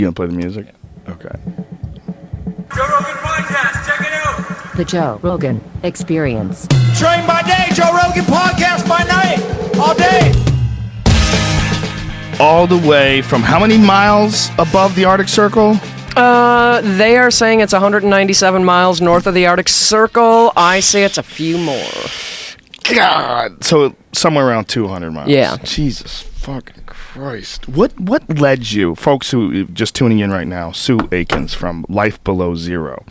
You gonna play the music? Yeah. Okay. Joe Rogan Podcast, check it out. The Joe Rogan Experience. Train by day, Joe Rogan Podcast by night, all day. All the way from how many miles above the Arctic Circle? They are saying it's 197 miles north of the Arctic Circle. I say it's a few more. God. So somewhere around 200 miles. Yeah. Jesus fucking Christ. What led you, folks who just tuning in right now, Sue Aikens from Life Below Zero,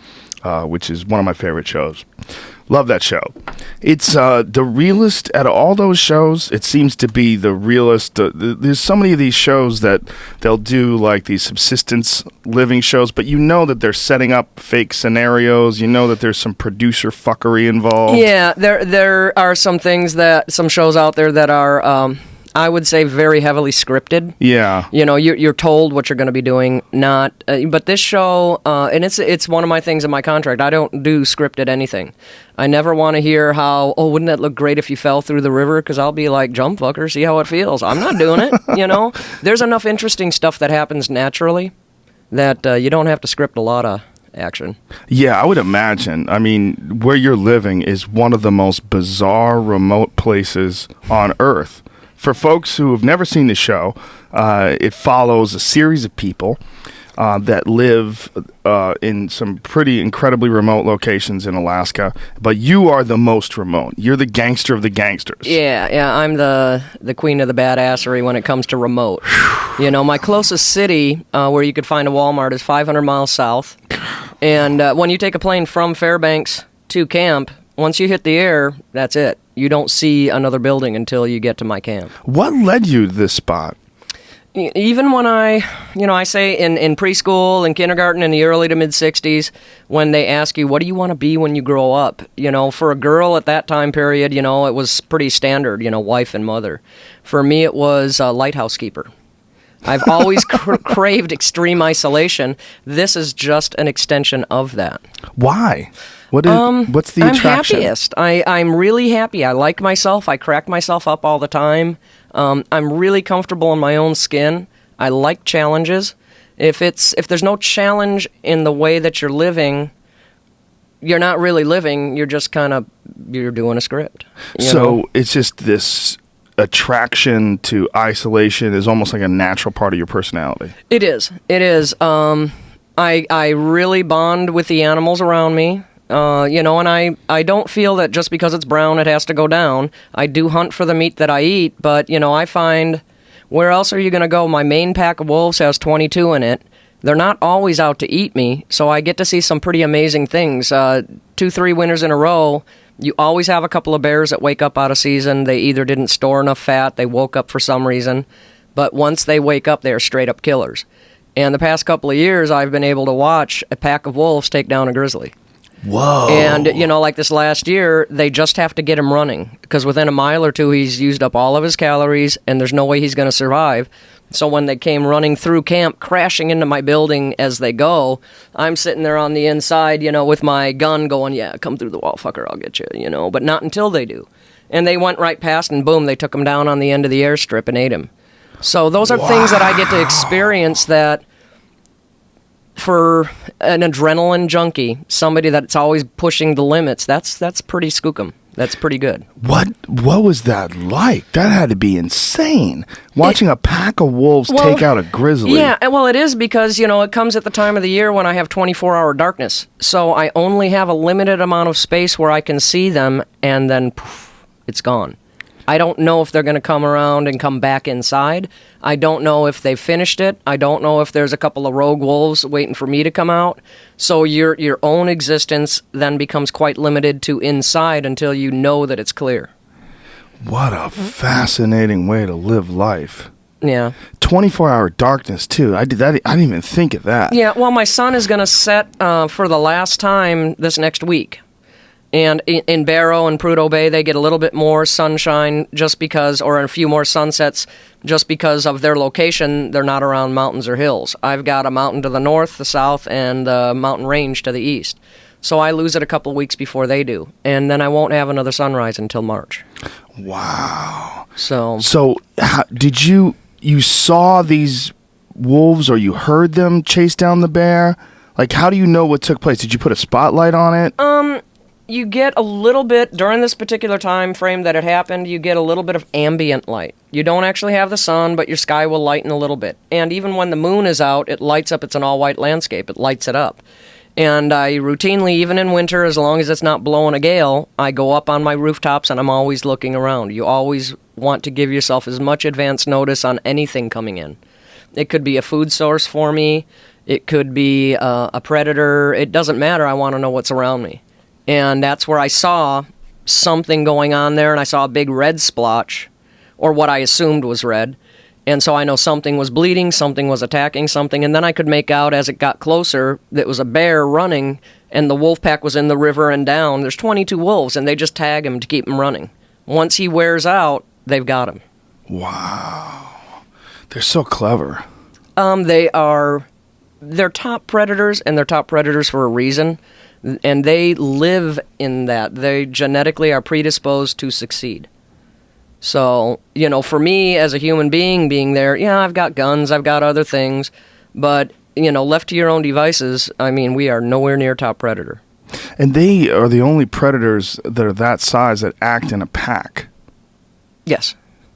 which is one of my favorite shows. Love that show. It's the realest out of all those shows. It seems to be the realest. There's so many of these shows that they'll do like these subsistence living shows, but you know that they're setting up fake scenarios. You know that there's some producer fuckery involved. Yeah, there are some shows out there that are, I would say, very heavily scripted. Yeah. You know, you're told what you're going to be doing, not. But this show, and it's one of my things in my contract. I don't do scripted anything. I never want to hear how, wouldn't that look great if you fell through the river? Because I'll be like, jump fucker, see how it feels. I'm not doing it, you know? There's enough interesting stuff that happens naturally that you don't have to script a lot of action. Yeah, I would imagine. I mean, where you're living is one of the most bizarre, remote places on Earth. For folks who have never seen the show, it follows a series of people that live in some pretty incredibly remote locations in Alaska, but you are the most remote. You're the gangster of the gangsters. Yeah, I'm the queen of the badassery when it comes to remote. You know, my closest city where you could find a Walmart is 500 miles south, and when you take a plane from Fairbanks to camp, once you hit the air, that's it. You don't see another building until you get to my camp. What led you to this spot? Even when I say in preschool and kindergarten in the early to mid-'60s, when they ask you, what do you want to be when you grow up? You know, for a girl at that time period, you know, it was pretty standard, you know, wife and mother. For me, it was a lighthouse keeper. I've always craved extreme isolation. This is just an extension of that. Why? What's the attraction? I'm happiest. I'm really happy. I like myself. I crack myself up all the time. I'm really comfortable in my own skin. I like challenges. If there's no challenge in the way that you're living, you're not really living. You're just you're doing a script. You know? It's just this attraction to isolation is almost like a natural part of your personality. It is. I really bond with the animals around me. You know, and I don't feel that just because it's brown it has to go down. I do hunt for the meat that I eat, but, you know, I find, where else are you going to go? My main pack of wolves has 22 in it. They're not always out to eat me, so I get to see some pretty amazing things. 2-3 winters in a row, you always have a couple of bears that wake up out of season. They either didn't store enough fat, they woke up for some reason, but once they wake up, they're straight-up killers. And the past couple of years, I've been able to watch a pack of wolves take down a grizzly. Whoa. And, you know, like this last year, they just have to get him running, because within a mile or two, he's used up all of his calories, and there's no way he's going to survive. So when they came running through camp, crashing into my building as they go, I'm sitting there on the inside, you know, with my gun going, yeah, come through the wall, fucker, I'll get you, you know, but not until they do. And they went right past, and boom, they took him down on the end of the airstrip and ate him. So those are things that I get to experience that, for an adrenaline junkie, somebody that's always pushing the limits, that's pretty skookum. That's pretty good. What was that like? That had to be insane. Watching a pack of wolves take out a grizzly. Yeah, well, it is because, you know, it comes at the time of the year when I have 24-hour darkness. So I only have a limited amount of space where I can see them, and then poof, it's gone. I don't know if they're going to come around and come back inside. I don't know if they've finished it. I don't know if there's a couple of rogue wolves waiting for me to come out. So your own existence then becomes quite limited to inside until you know that it's clear. What a fascinating way to live life. Yeah. 24-hour darkness, too. I didn't even think of that. Yeah, well, my sun is going to set for the last time this next week. And in Barrow and Prudhoe Bay, they get a little bit more sunshine just because, or a few more sunsets, just because of their location. They're not around mountains or hills. I've got a mountain to the north, the south, and the mountain range to the east. So I lose it a couple of weeks before they do. And then I won't have another sunrise until March. Wow. So did you saw these wolves or you heard them chase down the bear? Like, how do you know what took place? Did you put a spotlight on it? You get a little bit, during this particular time frame that it happened, you get a little bit of ambient light. You don't actually have the sun, but your sky will lighten a little bit. And even when the moon is out, it lights up. It's an all-white landscape. It lights it up. And I routinely, even in winter, as long as it's not blowing a gale, I go up on my rooftops and I'm always looking around. You always want to give yourself as much advance notice on anything coming in. It could be a food source for me. It could be a predator. It doesn't matter. I want to know what's around me. And that's where I saw something going on there, and I saw a big red splotch, or what I assumed was red. And so I know something was bleeding, something was attacking something, and then I could make out as it got closer that it was a bear running, and the wolf pack was in the river and down. There's 22 wolves, and they just tag him to keep him running. Once he wears out, they've got him. Wow. They're so clever. They're top predators, and they're top predators for a reason. And they live in that. They genetically are predisposed to succeed. So, for me as a human being there, I've got guns, I've got other things, but, left to your own devices, we are nowhere near top predator. And they are the only predators that are that size that act in a pack. Yes.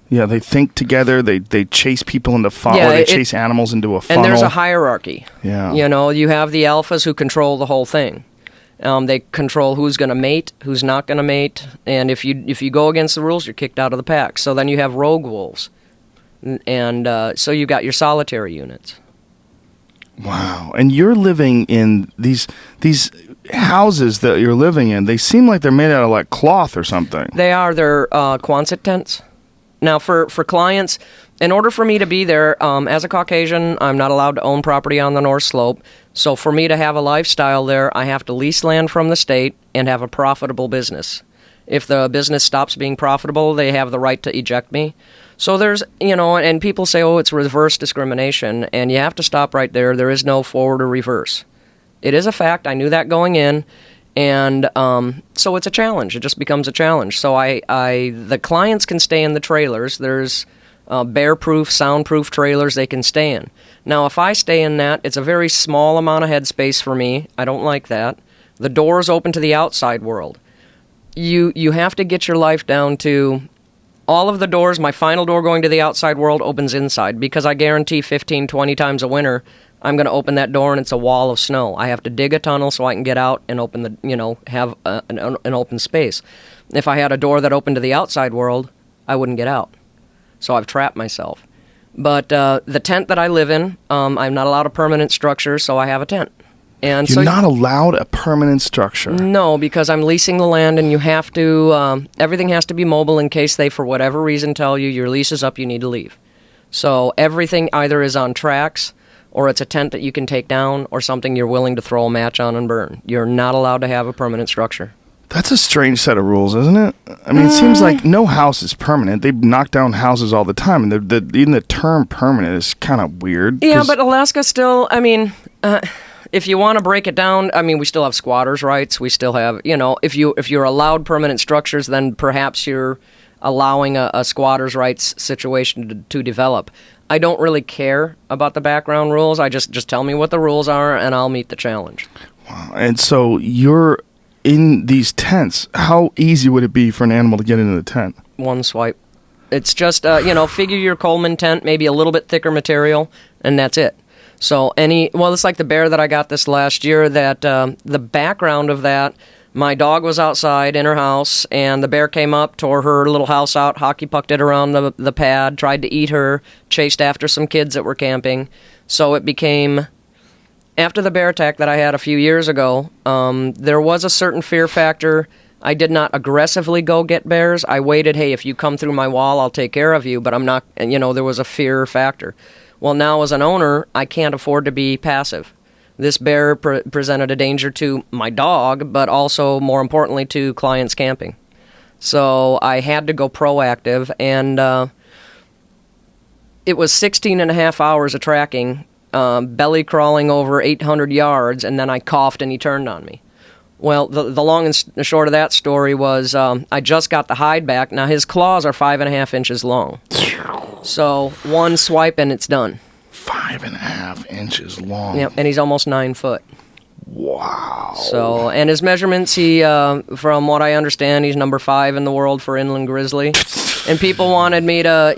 Yeah, they think together, they chase people into funnel, or they chase animals into a funnel. And there's a hierarchy. Yeah. You have the alphas who control the whole thing. They control who's going to mate, who's not going to mate, and if you go against the rules, you're kicked out of the pack. So then you have rogue wolves, and so you've got your solitary units. Wow. And you're living in these houses that you're living in. They seem like they're made out of like cloth or something. They're Quonset tents. Now, for clients, in order for me to be there, as a Caucasian, I'm not allowed to own property on the North Slope. So for me to have a lifestyle there, I have to lease land from the state and have a profitable business. If the business stops being profitable, they have the right to eject me. So there's, and people say, it's reverse discrimination, and you have to stop right there. There is no forward or reverse. It is a fact. I knew that going in. And so it's a challenge. It just becomes a challenge. So the clients can stay in the trailers. There's bear-proof, soundproof trailers they can stay in. Now, if I stay in that, it's a very small amount of headspace for me. I don't like that. The door's open to the outside world. You have to get your life down to all of the doors. My final door going to the outside world opens inside because I guarantee 15, 20 times a winter, I'm going to open that door and it's a wall of snow. I have to dig a tunnel so I can get out and open have an open space. If I had a door that opened to the outside world, I wouldn't get out. So I've trapped myself. But the tent that I live in, I'm not allowed a permanent structure, so I have a tent. And You're not allowed a permanent structure? No, because I'm leasing the land, and you have to, everything has to be mobile in case they, for whatever reason, tell you your lease is up, you need to leave. So everything either is on tracks, or it's a tent that you can take down, or something you're willing to throw a match on and burn. You're not allowed to have a permanent structure. That's a strange set of rules, isn't it? It seems like no house is permanent. They knock down houses all the time, and even the term permanent is kind of weird. Yeah, but Alaska still, if you want to break it down, we still have squatters' rights. We still have, if you're allowed permanent structures, then perhaps you're allowing a squatters' rights situation to develop. I don't really care about the background rules. I just tell me what the rules are, and I'll meet the challenge. Wow. And so you're in these tents. How easy would it be for an animal to get into the tent? One swipe. It's just, figure your Coleman tent, maybe a little bit thicker material, and that's it. So it's like the bear that I got this last year, that the background of that, my dog was outside in her house, and the bear came up, tore her little house out, hockey pucked it around the pad, tried to eat her, chased after some kids that were camping. So it became, after the bear attack that I had a few years ago, there was a certain fear factor. I did not aggressively go get bears. I waited, hey, if you come through my wall, I'll take care of you, but I'm not, there was a fear factor. Well, now as an owner, I can't afford to be passive. This bear presented a danger to my dog, but also, more importantly, to clients camping. So I had to go proactive, and it was 16 and a half hours of tracking, belly crawling over 800 yards, and then I coughed and he turned on me. Well, the long and short of that story was I just got the hide back. Now, his claws are 5.5 inches long. So one swipe and it's done. 5.5 inches long. Yep, and he's almost 9 foot. Wow. So, and his measurements, he, from what I understand, he's number 5 in the world for inland grizzly. And people wanted me to,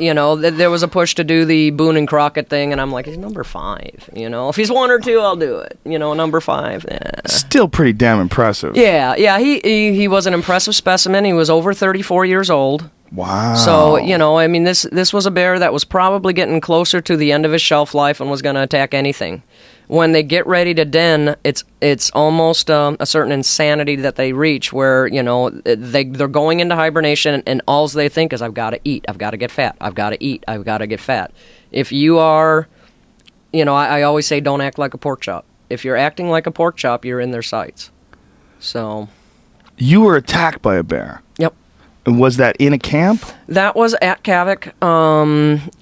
there was a push to do the Boone and Crockett thing, and I'm like, he's number 5. If he's 1 or 2, I'll do it. Number 5. Still pretty damn impressive. Yeah, he was an impressive specimen. He was over 34 years old. Wow. So, this was a bear that was probably getting closer to the end of his shelf life and was going to attack anything. When they get ready to den, it's almost a certain insanity that they reach where, they're going into hibernation and all they think is, I've got to eat, I've got to get fat, I've got to eat, I've got to get fat. If you are, I always say don't act like a pork chop. If you're acting like a pork chop, you're in their sights. So. You were attacked by a bear. Yep. And was that in a camp? That was at Kavik,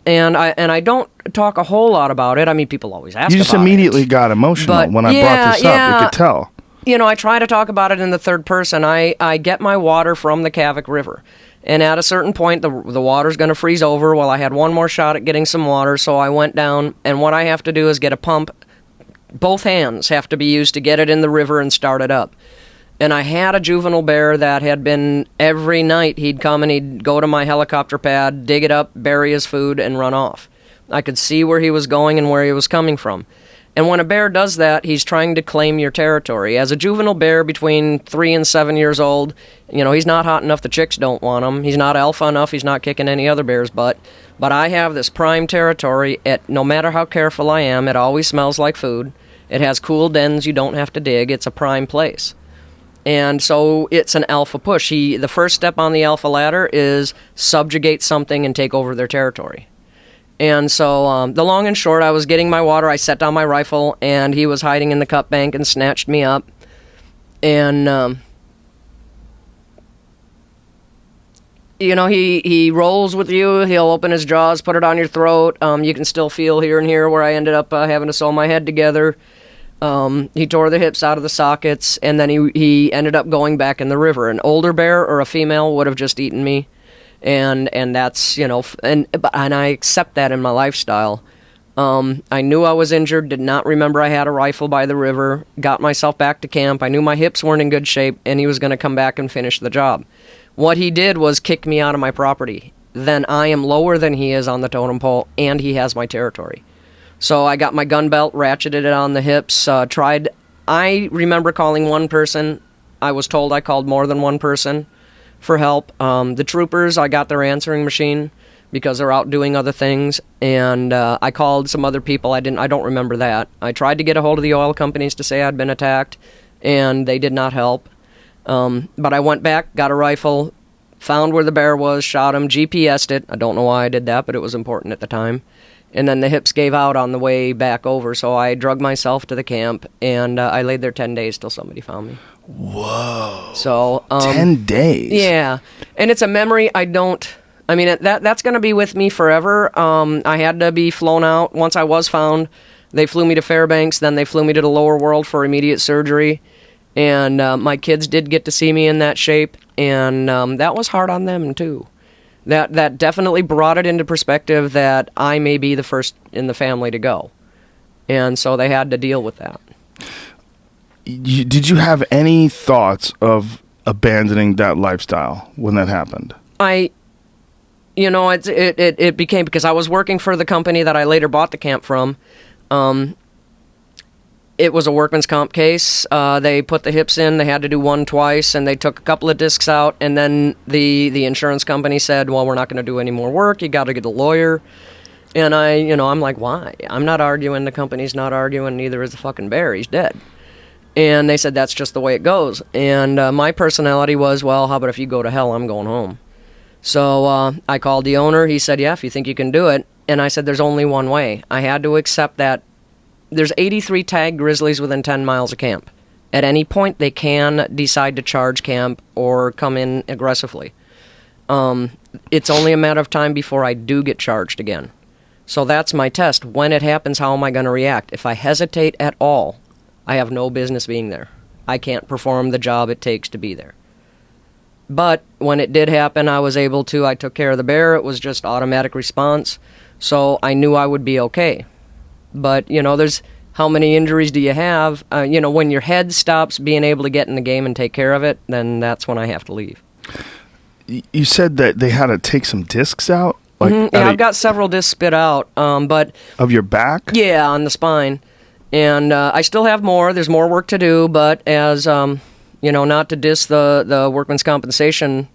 and I don't talk a whole lot about it. I mean, people always ask about it. You just immediately got emotional when I brought this up. You could tell. I try to talk about it in the third person. I get my water from the Kavik River, and at a certain point, the water's going to freeze over. Well, I had one more shot at getting some water, so I went down, and what I have to do is get a pump. Both hands have to be used to get it in the river and start it up. And I had a juvenile bear that had been, every night he'd come and he'd go to my helicopter pad, dig it up, bury his food, and run off. I could see where he was going and where he was coming from. And when a bear does that, he's trying to claim your territory. As a juvenile bear between 3 and 7 years old, he's not hot enough the chicks don't want him. He's not alpha enough. He's not kicking any other bear's butt. But I have this prime territory. No matter how careful I am, it always smells like food. It has cool dens you don't have to dig. It's a prime place. And so it's an alpha push. The first step on the alpha ladder is subjugate something and take over their territory. And so the long and short, I was getting my water. I set down my rifle, and he was hiding in the cut bank and snatched me up. And, he rolls with you. He'll open his jaws, put it on your throat. You can still feel here and here where I ended up having to sew my head together. He tore the hips out of the sockets, and then he ended up going back in the river. An older bear or a female would have just eaten me, and that's, and I accept that in my lifestyle. I knew I was injured, did not remember I had a rifle by the river, got myself back to camp. I knew my hips weren't in good shape, and he was going to come back and finish the job. What he did was kick me out of my property. Then I am lower than he is on the totem pole, and he has my territory. So I got my gun belt, ratcheted it on the hips, I remember calling one person. I was told I called more than one person for help. The troopers, I got their answering machine because they're out doing other things, and I called some other people. I don't remember that. I tried to get a hold of the oil companies to say I'd been attacked, and they did not help. But I went back, got a rifle, found where the bear was, shot him, GPS'd it. I don't know why I did that, but it was important at the time. And then the hips gave out on the way back over, so I drug myself to the camp, and I laid there 10 days till somebody found me. Whoa. So 10 days? Yeah. And it's a memory that's going to be with me forever. I had to be flown out. Once I was found, they flew me to Fairbanks, then they flew me to the lower world for immediate surgery. And my kids did get to see me in that shape, and that was hard on them, too. That definitely brought it into perspective that I may be the first in the family to go. And so they had to deal with that. Did you have any thoughts of abandoning that lifestyle when that happened? It became, because I was working for the company that I later bought the camp from. It was a workman's comp case. They put the hips in. They had to do one twice, and they took a couple of discs out. And then the insurance company said, "Well, we're not going to do any more work. You got to get a lawyer." And I'm like, "Why? I'm not arguing. The company's not arguing. Neither is the fucking bear. He's dead." And they said, "That's just the way it goes." And my personality was, "Well, how about if you go to hell? I'm going home." So I called the owner. He said, "Yeah, if you think you can do it." And I said, "There's only one way." I had to accept that. There's 83 tagged grizzlies within 10 miles of camp. At any point, they can decide to charge camp or come in aggressively. It's only a matter of time before I do get charged again. So that's my test. When it happens, how am I going to react? If I hesitate at all, I have no business being there. I can't perform the job it takes to be there. But when it did happen, I was able to. I took care of the bear. It was just automatic response. So I knew I would be okay. But, there's how many injuries do you have? When your head stops being able to get in the game and take care of it, then that's when I have to leave. You said that they had to take some discs out? Like Yeah, I've got several discs spit out, but... Of your back? Yeah, on the spine. And I still have more. There's more work to do, but as, not to diss the workman's compensation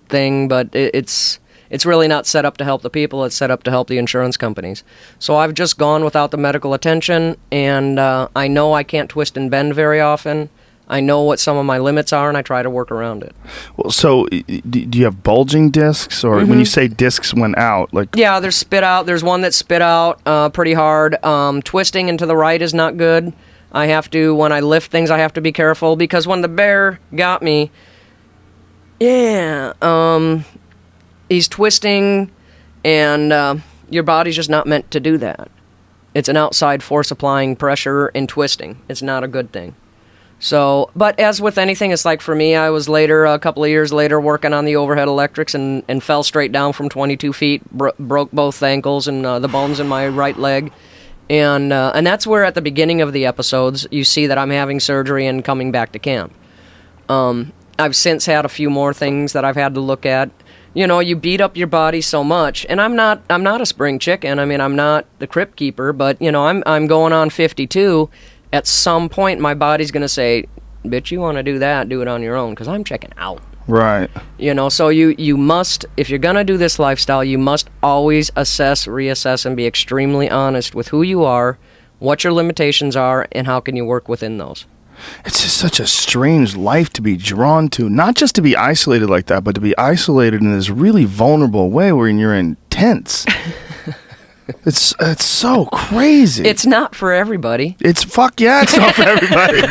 thing, but it's really not set up to help the people. It's set up to help the insurance companies. So I've just gone without the medical attention, and I know I can't twist and bend very often. I know what some of my limits are, and I try to work around it. Well, so do you have bulging discs, or when you say discs went out, like? Yeah, there's spit out. There's one that's spit out pretty hard. Twisting into the right is not good. I have to, when I lift things, I have to be careful, because when the bear got me, he's twisting, and your body's just not meant to do that. It's an outside force applying pressure and twisting. It's not a good thing. So, but as with anything, it's like for me, I was a couple of years later, working on the overhead electrics and fell straight down from 22 feet, broke both ankles and the bones in my right leg. And that's where at the beginning of the episodes, you see that I'm having surgery and coming back to camp. I've since had a few more things that I've had to look at. You beat up your body so much, and I'm not a spring chicken. I mean, I'm not the crypt keeper, but I'm going on 52. At some point, my body's going to say, bitch, you want to do that, do it on your own, because I'm checking out. Right. So you must, if you're going to do this lifestyle, you must always assess, reassess, and be extremely honest with who you are, what your limitations are, and how can you work within those. It's just such a strange life to be drawn to, not just to be isolated like that, but to be isolated in this really vulnerable way where you're in tents. It's so crazy. It's not for everybody. It's not for everybody.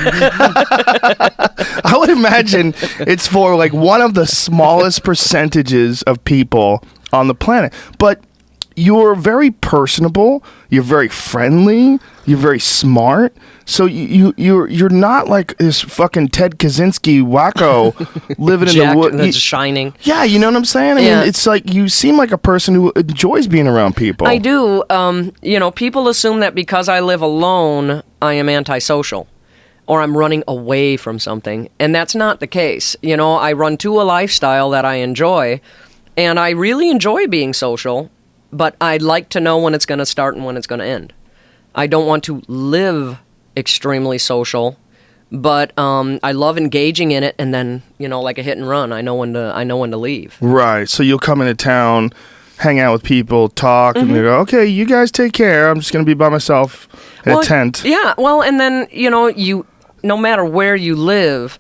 I would imagine it's for like one of the smallest percentages of people on the planet. But you're very personable, you're very friendly, you're very smart. So you're not like this fucking Ted Kaczynski wacko living in the woods. That's shining. Yeah, you know what I'm saying? I mean, it's like you seem like a person who enjoys being around people. I do. People assume that because I live alone, I am antisocial or I'm running away from something. And that's not the case. I run to a lifestyle that I enjoy, and I really enjoy being social, but I'd like to know when it's going to start and when it's going to end. I don't want to live extremely social, but I love engaging in it, and then like a hit and run, I know when to leave. Right. So you'll come into town, hang out with people, talk, and you go, okay, you guys take care. I'm just going to be by myself in a tent. Yeah. Well, and then you no matter where you live,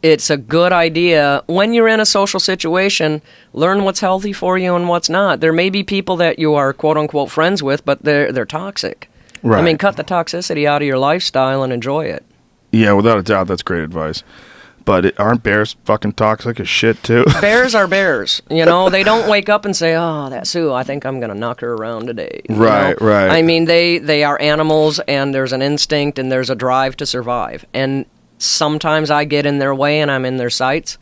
it's a good idea when you're in a social situation, learn what's healthy for you and what's not. There may be people that you are quote unquote friends with, but they're toxic. Right. I mean, cut the toxicity out of your lifestyle and enjoy it. Yeah, without a doubt, that's great advice. But aren't bears fucking toxic as shit too? Bears are bears. They don't wake up and say, "Oh, that Sue, I think I'm going to knock her around today." Right. I mean, they are animals, and there's an instinct and there's a drive to survive. And sometimes I get in their way and I'm in their sights.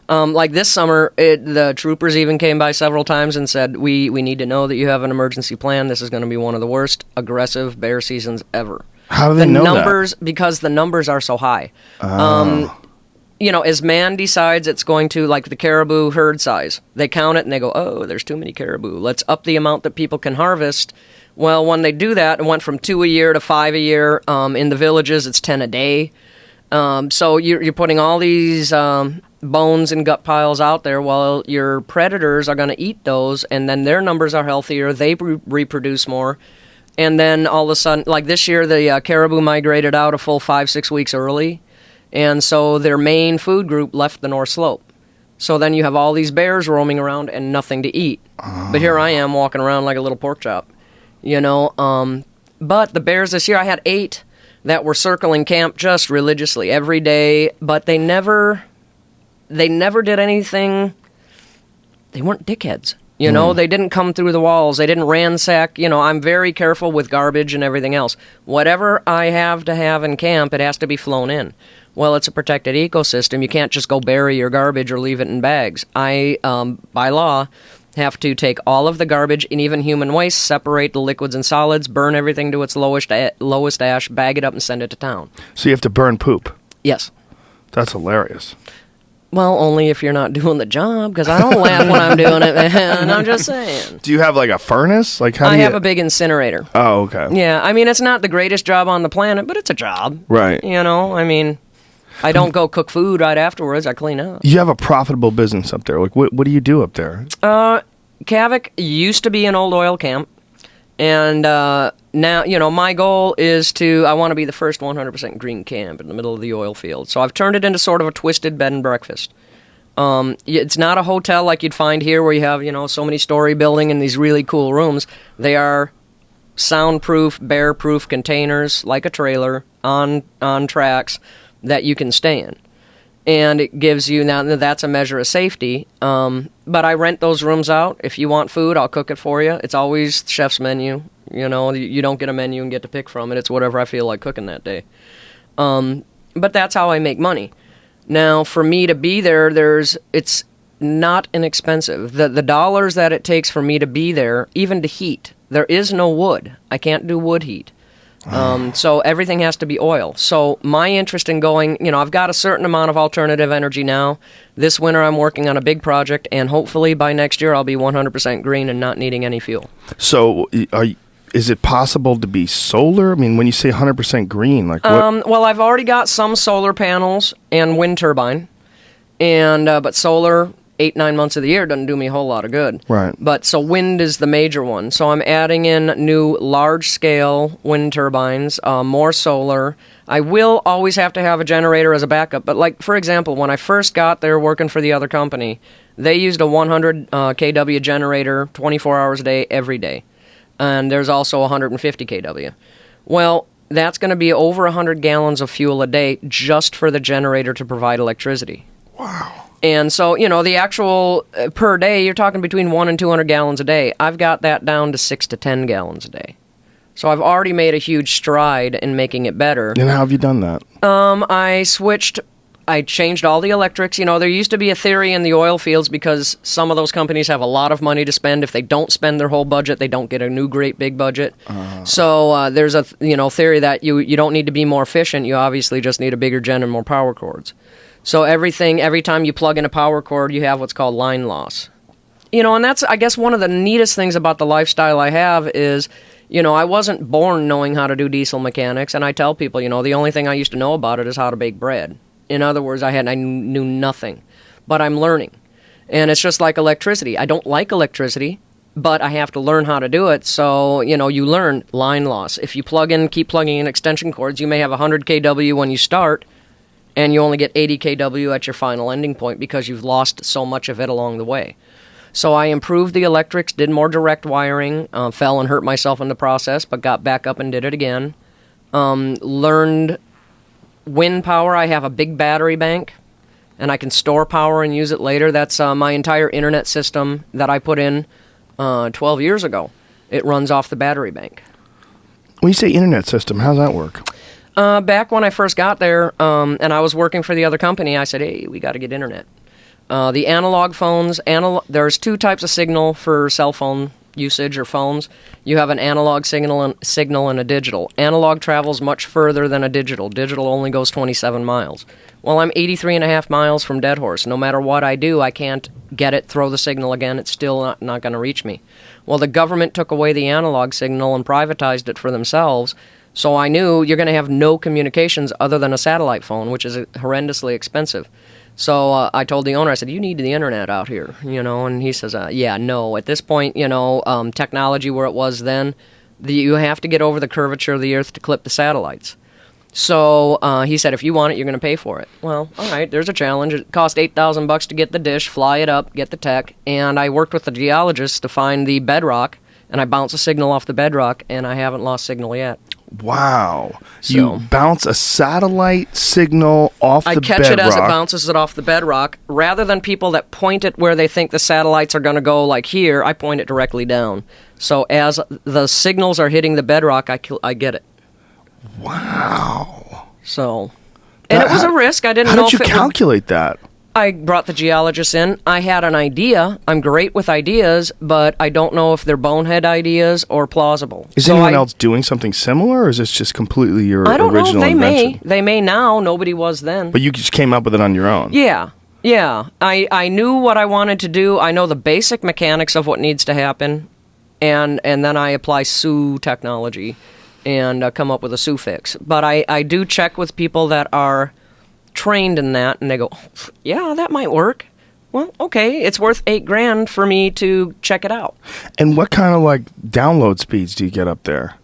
Like this summer, the troopers even came by several times and said, we need to know that you have an emergency plan. This is going to be one of the worst aggressive bear seasons ever. How do they know that? Because the numbers are so high. As man decides it's going to, like the caribou herd size, they count it and they go, oh, there's too many caribou. Let's up the amount that people can harvest. Well, when they do that, it went from 2 a year to 5 a year. In the villages, it's 10 a day. So you're putting all these bones and gut piles out there while your predators are going to eat those, and then their numbers are healthier, they reproduce more, and then all of a sudden, like this year, the caribou migrated out a full 5-6 weeks early, and so their main food group left the North Slope. So then you have all these bears roaming around and nothing to eat. But here I am walking around like a little pork chop, But the bears this year, I had 8 that were circling camp just religiously every day, but they never did anything. They weren't dickheads. They didn't come through the walls. They didn't ransack. I'm very careful with garbage and everything else. Whatever I have to have in camp, it has to be flown in. Well, it's a protected ecosystem. You can't just go bury your garbage or leave it in bags. By law, have to take all of the garbage and even human waste, separate the liquids and solids, burn everything to its lowest ash, bag it up, and send it to town. So you have to burn poop. Yes. That's hilarious. Well, only if you're not doing the job, because I don't laugh when I'm doing it, man. I'm just saying. Do you have like a furnace? Like how I do you... have a big incinerator. Oh, okay. Yeah, I mean, it's not the greatest job on the planet, but it's a job. Right. You know, I mean, I don't go cook food right afterwards. I clean up. You have a profitable business up there. Like, what do you do up there? Kavik used to be an old oil camp. And now, you know, my goal is I want to be the first 100% green camp in the middle of the oil field. So I've turned it into sort of a twisted bed and breakfast. It's not a hotel like you'd find here where you have, you know, so many story building and these really cool rooms. They are soundproof, bear-proof containers, like a trailer, on tracks that you can stay in. And it gives you, now that's a measure of safety, but I rent those rooms out. If you want food, I'll cook it for you. It's always chef's menu. You know, you don't get a menu and get to pick from it. It's whatever I feel like cooking that day. But that's how I make money. Now, for me to be there, it's not inexpensive. The dollars that it takes for me to be there, even to heat, there is no wood. I can't do wood heat. So everything has to be oil. So my interest in going, you know, I've got a certain amount of alternative energy now. This winter I'm working on a big project, and hopefully by next year I'll be 100% green and not needing any fuel. So is it possible to be solar? I mean, when you say 100% green, like what? Well, I've already got some solar panels and wind turbine, and but solar 8-9 months of the year doesn't do me a whole lot of good. Right. But so wind is the major one. So I'm adding in new large-scale wind turbines, more solar. I will always have to have a generator as a backup. But like, for example, when I first got there working for the other company, they used a 100 kW generator 24 hours a day, every day. And there's also 150 kW. Well, that's going to be over 100 gallons of fuel a day just for the generator to provide electricity. Wow. And so, you know, the actual per day, you're talking between 100 and 200 gallons a day. I've got that down to 6 to 10 gallons a day. So I've already made a huge stride in making it better. And how have you done that? I changed all the electrics. You know, there used to be a theory in the oil fields because some of those companies have a lot of money to spend. If they don't spend their whole budget, they don't get a new great big budget. So there's a theory that you don't need to be more efficient. You obviously just need a bigger gen and more power cords. So every time you plug in a power cord, you have what's called line loss. You know, and that's, I guess, one of the neatest things about the lifestyle I have is, you know, I wasn't born knowing how to do diesel mechanics, and I tell people, you know, the only thing I used to know about it is how to bake bread. In other words, I knew nothing, but I'm learning. And it's just like electricity. I don't like electricity, but I have to learn how to do it. So, you know, you learn line loss. If you keep plugging in extension cords, you may have 100 kW when you start, and you only get 80 kW at your final ending point because you've lost so much of it along the way. So I improved the electrics, did more direct wiring, fell and hurt myself in the process, but got back up and did it again. Learned wind power. I have a big battery bank, and I can store power and use it later. That's my entire internet system that I put in 12 years ago. It runs off the battery bank. When you say internet system, how does that work? Back when I first got there, and I was working for the other company, I said, hey, we got to get internet. The analog phones, there's two types of signal for cell phone usage or phones. You have an analog signal and a digital. Analog travels much further than a digital. Digital only goes 27 miles. Well, I'm 83.5 miles from Dead Horse. No matter what I do, I can't get it, throw the signal again. It's still not going to reach me. Well, the government took away the analog signal and privatized it for themselves. So I knew you're going to have no communications other than a satellite phone, which is horrendously expensive. So I told the owner, I said, you need the internet out here, you know, and he says, yeah, no. At this point, you know, technology where it was then, you have to get over the curvature of the Earth to clip the satellites. So he said, if you want it, you're going to pay for it. Well, all right, there's a challenge. It cost $8,000 to get the dish, fly it up, get the tech, and I worked with the geologists to find the bedrock, and I bounced a signal off the bedrock, and I haven't lost signal yet. Wow. So, you bounce a satellite signal off the bedrock. I catch it as it bounces it off the bedrock. Rather than people that point it where they think the satellites are going to go, like here, I point it directly down. So as the signals are hitting the bedrock, I get it. Wow. So, and it was a risk. I didn't know if it... How did you calculate that? I brought the geologists in. I had an idea. I'm great with ideas, but I don't know if they're bonehead ideas or plausible. Is anyone else doing something similar, or is this just completely your I don't original know. They invention? They may now. Nobody was then. But you just came up with it on your own. Yeah. I knew what I wanted to do. I know the basic mechanics of what needs to happen, and then I apply SU technology and come up with a SU fix. But I do check with people that are trained in that, and they go, yeah, that might work. Well, okay, it's worth $8,000 for me to check it out. And what kind of like download speeds do you get up there?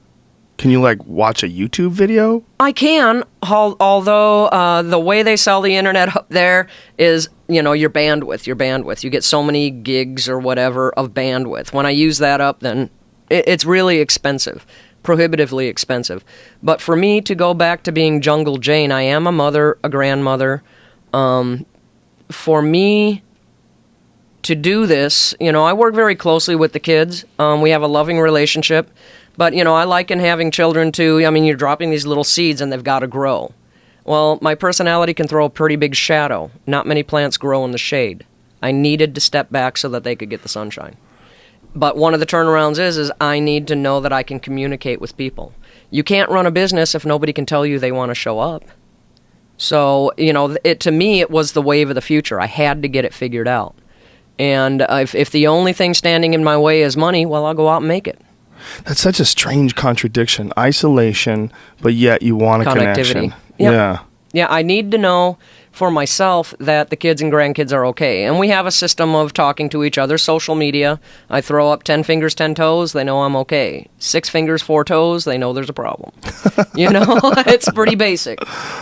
Can you like watch a YouTube video? I can, although the way they sell the internet up there is, your bandwidth. You get so many gigs or whatever of bandwidth. When I use that up, then it's really expensive. Prohibitively expensive. But for me to go back to being Jungle Jane, I am a mother, a grandmother. For me to do this, I work very closely with the kids. We have a loving relationship. But, I liken having children to, you're dropping these little seeds and they've got to grow. Well, my personality can throw a pretty big shadow. Not many plants grow in the shade. I needed to step back so that they could get the sunshine. But one of the turnarounds is I need to know that I can communicate with people. You can't run a business if nobody can tell you they want to show up. So, to me, it was the wave of the future. I had to get it figured out. And if the only thing standing in my way is money, well, I'll go out and make it. That's such a strange contradiction. Isolation, but yet you want a connection. Yep. Yeah. Yeah, I need to know for myself that the kids and grandkids are okay. And we have a system of talking to each other, social media. I throw up 10 fingers, 10 toes, they know I'm okay. 6 fingers, 4 toes, they know there's a problem. It's pretty basic.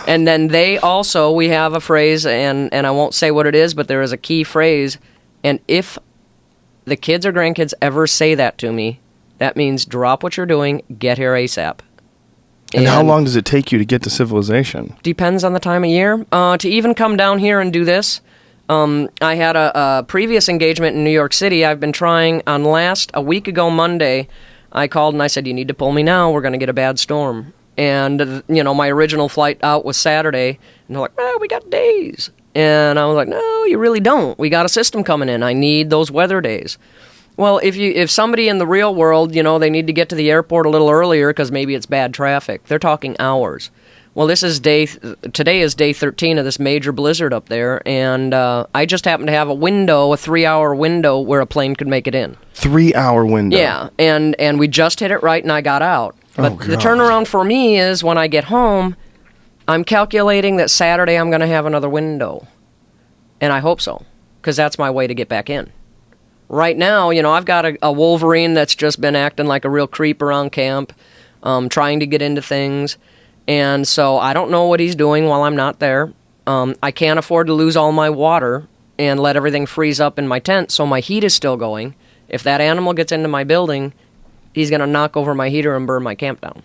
And then we have a phrase, and I won't say what it is, but there is a key phrase. And if the kids or grandkids ever say that to me, that means drop what you're doing, get here ASAP. And how long does it take you to get to civilization? Depends on the time of year. To even come down here and do this, I had a previous engagement in New York City. I've been trying a week ago Monday, I called and I said, you need to pull me now. We're going to get a bad storm. And, my original flight out was Saturday. And they're like, we got days. And I was like, no, you really don't. We got a system coming in. I need those weather days. Well, if somebody in the real world, they need to get to the airport a little earlier because maybe it's bad traffic, they're talking hours. Well, today is day 13 of this major blizzard up there, and I just happen to have a 3-hour window where a plane could make it in. 3-hour window? Yeah, and we just hit it right and I got out. But the turnaround for me is when I get home, I'm calculating that Saturday I'm going to have another window. And I hope so, because that's my way to get back in. Right now, I've got a Wolverine that's just been acting like a real creep around camp, trying to get into things. And so I don't know what he's doing while I'm not there. I can't afford to lose all my water and let everything freeze up in my tent, so my heat is still going. If that animal gets into my building, he's going to knock over my heater and burn my camp down.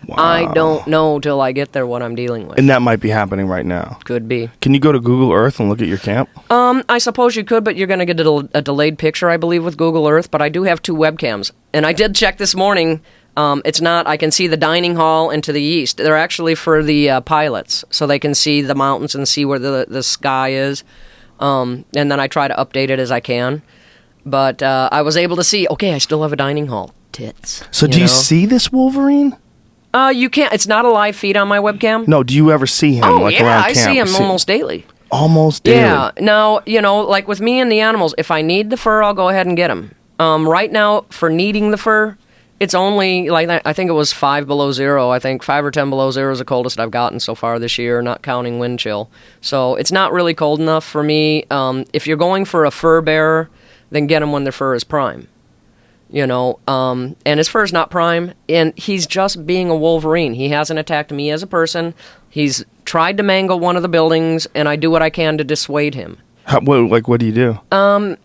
Wow. I don't know till I get there what I'm dealing with. And that might be happening right now. Could be. Can you go to Google Earth and look at your camp? I suppose you could, but you're going to get a delayed picture, I believe, with Google Earth. But I do have 2 webcams. And I did check this morning. It's not, I can see the dining hall and to the east. They're actually for the pilots, so they can see the mountains and see where the sky is. And then I try to update it as I can. But I was able to see, okay, I still have a dining hall. Tits. So do you see this Wolverine? You can't. It's not a live feed on my webcam. No, do you ever see him around camp? I see him almost daily. Almost daily? Yeah. Now, like with me and the animals, if I need the fur, I'll go ahead and get him. Right now, for needing the fur, it's only, I think it was 5 below zero. I think 5 or 10 below zero is the coldest I've gotten so far this year, not counting wind chill. So it's not really cold enough for me. If you're going for a fur bearer, then get him when their fur is prime. And his fur's not prime, and he's just being a Wolverine. He hasn't attacked me as a person. He's tried to mangle one of the buildings, and I do what I can to dissuade him. What do you do?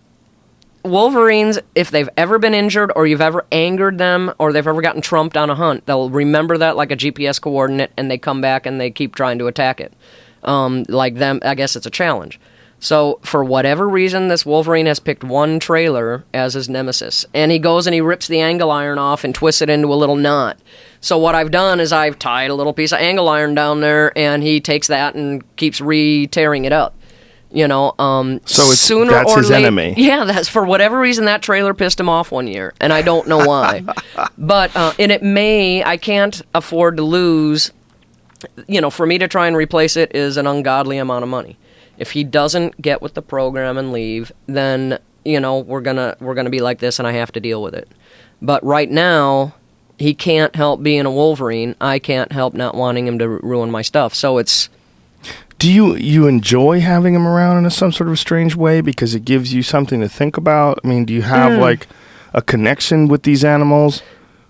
Wolverines, if they've ever been injured or you've ever angered them or they've ever gotten trumped on a hunt, they'll remember that like a GPS coordinate, and they come back and they keep trying to attack it. Like them, I guess it's a challenge. So, for whatever reason, this Wolverine has picked one trailer as his nemesis. And he goes and he rips the angle iron off and twists it into a little knot. So what I've done is I've tied a little piece of angle iron down there, and he takes that and keeps re-tearing it up. So that's his enemy. Yeah, that's for whatever reason that trailer pissed him off one year, and I don't know why. But and I can't afford to lose. For me to try and replace it is an ungodly amount of money. If he doesn't get with the program and leave, then we're gonna be like this, and I have to deal with it. But right now, he can't help being a Wolverine. I can't help not wanting him to ruin my stuff. So it's. Do you enjoy having him around in some sort of strange way because it gives you something to think about? I mean, do you have like a connection with these animals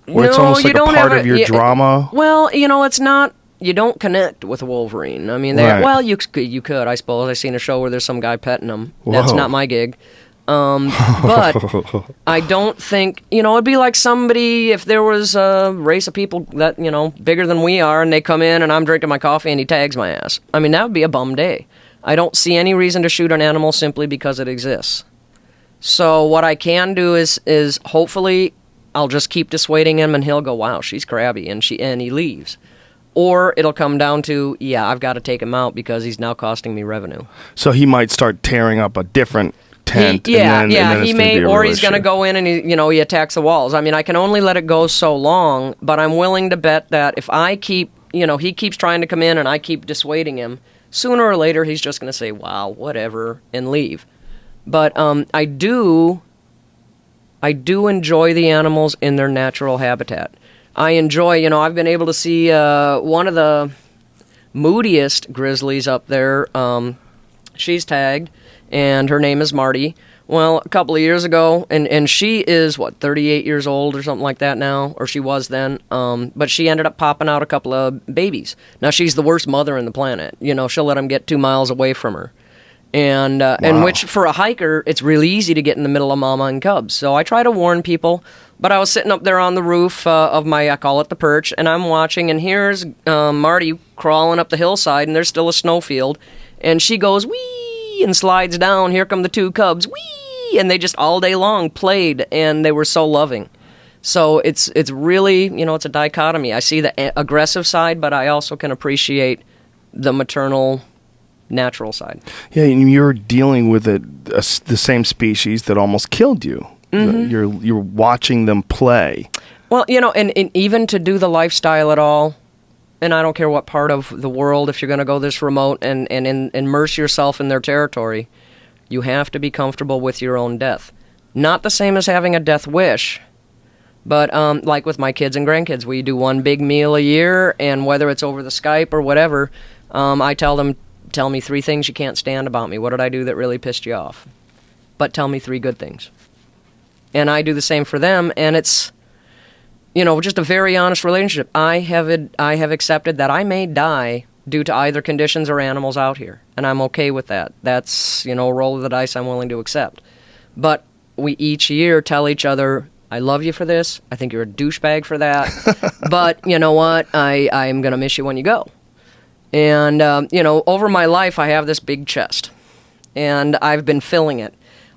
where it's almost like a part of your drama? Well, it's not. You don't connect with Wolverine. I mean, you could, I suppose. I've seen a show where there's some guy petting him. Whoa. That's not my gig. But I don't think, it'd be like somebody, if there was a race of people that, bigger than we are, and they come in and I'm drinking my coffee and he tags my ass. I mean, that would be a bum day. I don't see any reason to shoot an animal simply because it exists. So what I can do is hopefully I'll just keep dissuading him and he'll go, wow, she's crabby, and he leaves. Or it'll come down to, I've got to take him out because he's now costing me revenue. So he might start tearing up a different tent. He may, or he's going to go in and he attacks the walls. I mean, I can only let it go so long, but I'm willing to bet that if I keep, he keeps trying to come in and I keep dissuading him, sooner or later he's just going to say, wow, whatever, and leave. But I do enjoy the animals in their natural habitat. I enjoy, I've been able to see one of the moodiest grizzlies up there. She's tagged, and her name is Marty. Well, a couple of years ago, and she is, 38 years old or something like that now, or she was then, but she ended up popping out a couple of babies. Now, she's the worst mother in the planet. She'll let them get 2 miles away from her. And which, for a hiker, it's really easy to get in the middle of mama and cubs. So I try to warn people, but I was sitting up there on the roof of I call it the perch, and I'm watching, and here's Marty crawling up the hillside, and there's still a snowfield, and she goes, wee, and slides down. Here come the 2 cubs, wee, and they just all day long played, and they were so loving. So it's really, it's a dichotomy. I see the aggressive side, but I also can appreciate the maternal, natural side. Yeah, and you're dealing with the same species that almost killed you. Mm-hmm. You're watching them play. Well, and even to do the lifestyle at all, and I don't care what part of the world, if you're going to go this remote and immerse yourself in their territory, you have to be comfortable with your own death. Not the same as having a death wish, but like with my kids and grandkids, we do one big meal a year, and whether it's over the Skype or whatever, I tell them, tell me 3 things you can't stand about me. What did I do that really pissed you off? But tell me 3 good things. And I do the same for them, and it's, just a very honest relationship. I have accepted that I may die due to either conditions or animals out here, and I'm okay with that. That's, a roll of the dice I'm willing to accept. But we each year tell each other, I love you for this, I think you're a douchebag for that, but you know what, I'm going to miss you when you go. And, over my life, I have this big chest, and I've been filling it.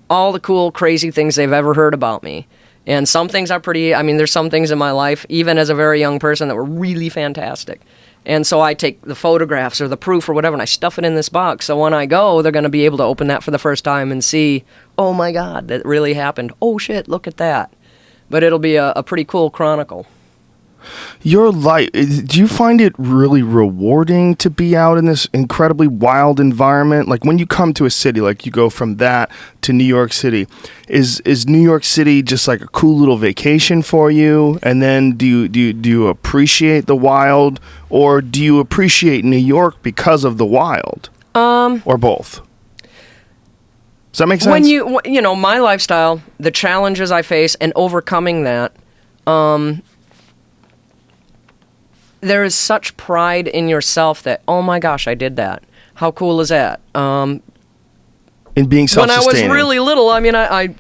All the cool, crazy things they've ever heard about me. And some things are there's some things in my life, even as a very young person, that were really fantastic. And so I take the photographs or the proof or whatever, and I stuff it in this box. So when I go, they're going to be able to open that for the first time and see, oh my God, that really happened. Oh shit, look at that. But it'll be a pretty cool chronicle. Your life, do you find it really rewarding to be out in this incredibly wild environment? Like when you come to a city, like you go from that to New York City, is New York City just like a cool little vacation for you? And then do you appreciate the wild, or do you appreciate New York because of the wild? Or both? Does that make sense? When my lifestyle, the challenges I face and overcoming that, there is such pride in yourself that, oh my gosh, I did that. How cool is that? In being self-sustaining. When I was really little, I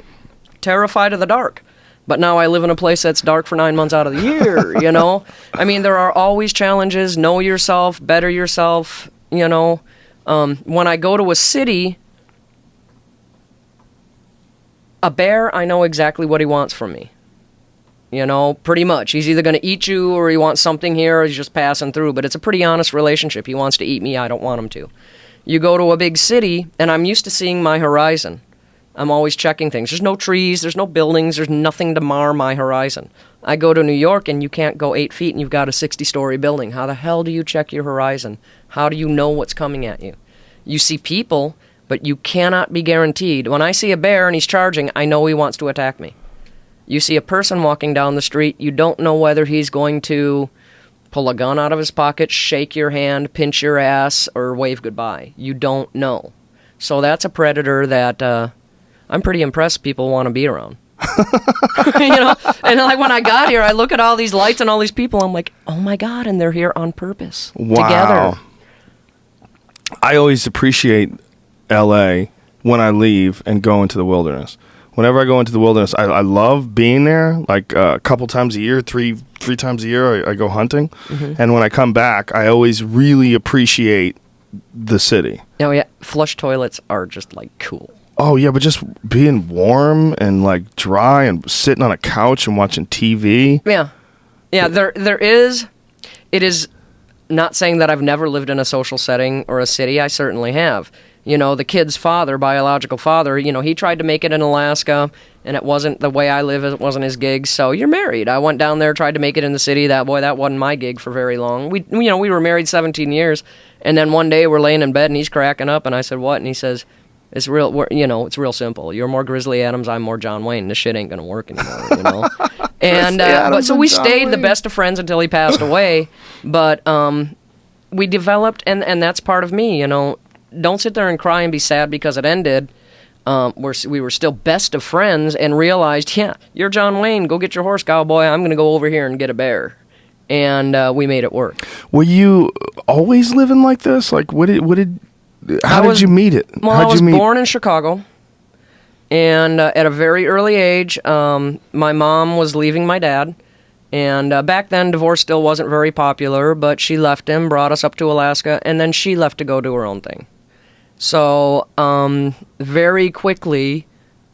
terrified of the dark. But now I live in a place that's dark for 9 months out of the year, there are always challenges. Know yourself, better yourself, When I go to a city, a bear, I know exactly what he wants from me. Pretty much. He's either going to eat you or he wants something here or he's just passing through. But it's a pretty honest relationship. He wants to eat me. I don't want him to. You go to a big city, and I'm used to seeing my horizon. I'm always checking things. There's no trees, there's no buildings, there's nothing to mar my horizon. I go to New York, and you can't go 8 feet, and you've got a 60-story building. How the hell do you check your horizon? How do you know what's coming at you? You see people, but you cannot be guaranteed. When I see a bear and he's charging, I know he wants to attack me. You see a person walking down the street, you don't know whether he's going to pull a gun out of his pocket, shake your hand, pinch your ass, or wave goodbye. You don't know. So that's a predator that I'm pretty impressed people want to be around. You know, and like when I got here, I look at all these lights and all these people, I'm like, oh my God, and they're here on purpose. Wow. Together. I always appreciate LA when I leave and go into the wilderness. Whenever I go into the wilderness, I love being there. Like a couple times a year, three times a year, I go hunting. Mm-hmm. And when I come back, I always really appreciate the city. Oh yeah, flush toilets are just like cool. Oh yeah, but just being warm and like dry and sitting on a couch and watching TV. Yeah, there is. It is not saying that I've never lived in a social setting or a city. I certainly have. You know, the kid's father, biological father, you know, he tried to make it in Alaska, and it wasn't the way I live. It wasn't his gig. So you're married. I went down there, tried to make it in the city. That wasn't my gig for very long. We were married 17 years, and then one day we're laying in bed, and he's cracking up, and I said, "What?" And he says, "It's real. It's real simple. You're more Grizzly Adams. I'm more John Wayne. This shit ain't gonna work anymore." You know. And but so we stayed the best of friends until he passed away. But we developed, and that's part of me. You know. Don't sit there and cry and be sad because it ended. We were still best of friends and realized, yeah, you're John Wayne. Go get your horse, cowboy. I'm going to go over here and get a bear. And we made it work. Were you always living like this? Like, how did you meet it? Well, I was born in Chicago. And at a very early age, my mom was leaving my dad. And back then, divorce still wasn't very popular, but she left him, brought us up to Alaska, and then she left to go do her own thing. So very quickly,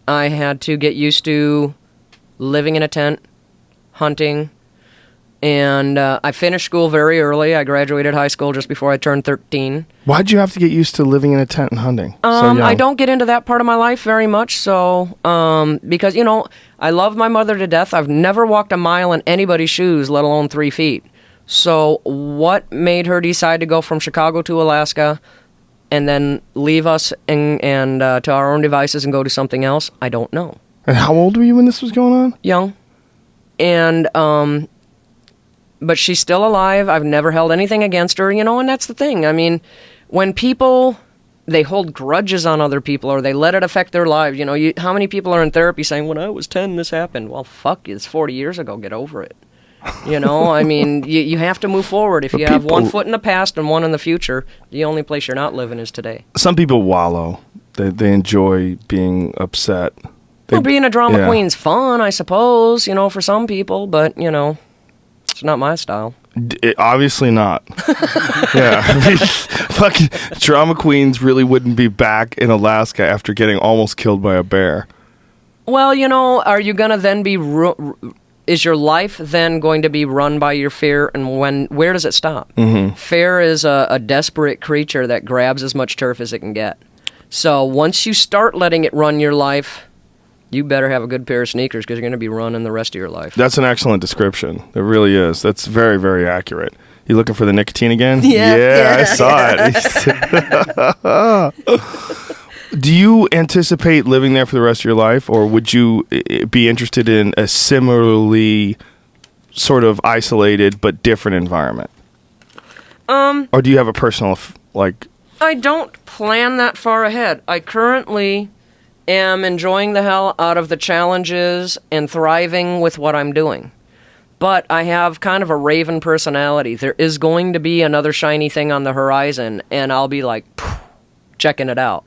I had to get used to living in a tent, hunting, and I finished school very early. I graduated high school just before I turned 13. Why'd you have to get used to living in a tent and hunting? I don't get into that part of my life very much, so because, you know, I love my mother to death. I've never walked a mile in anybody's shoes, let alone 3 feet. So what made her decide to go from Chicago to Alaska and then leave us and to our own devices and go to something else? I don't know. And how old were you when this was going on? Young. And, but she's still alive. I've never held anything against her, you know, and that's the thing. I mean, when people, they hold grudges on other people or they let it affect their lives, you know, how many people are in therapy saying, when I was 10, this happened? Well, fuck you, it's 40 years ago, get over it. You know, I mean, you have to move forward. If you have 1 foot in the past and one in the future, the only place you're not living is today. Some people wallow. They enjoy being upset. Well, being a drama queen's fun, I suppose, you know, for some people, but, you know, it's not my style. Obviously not. Yeah. I mean, fucking drama queens really wouldn't be back in Alaska after getting almost killed by a bear. Well, you know, are you going to then be... Is your life then going to be run by your fear, and where does it stop? Mm-hmm. Fear is a desperate creature that grabs as much turf as it can get. So once you start letting it run your life, you better have a good pair of sneakers because you're going to be running the rest of your life. That's an excellent description. It really is. That's very, very accurate. You looking for the nicotine again? Yeah, I saw it. Do you anticipate living there for the rest of your life, or would you be interested in a similarly sort of isolated but different environment? Or do you have a personal, I don't plan that far ahead. I currently am enjoying the hell out of the challenges and thriving with what I'm doing. But I have kind of a raven personality. There is going to be another shiny thing on the horizon, and I'll be like, checking it out.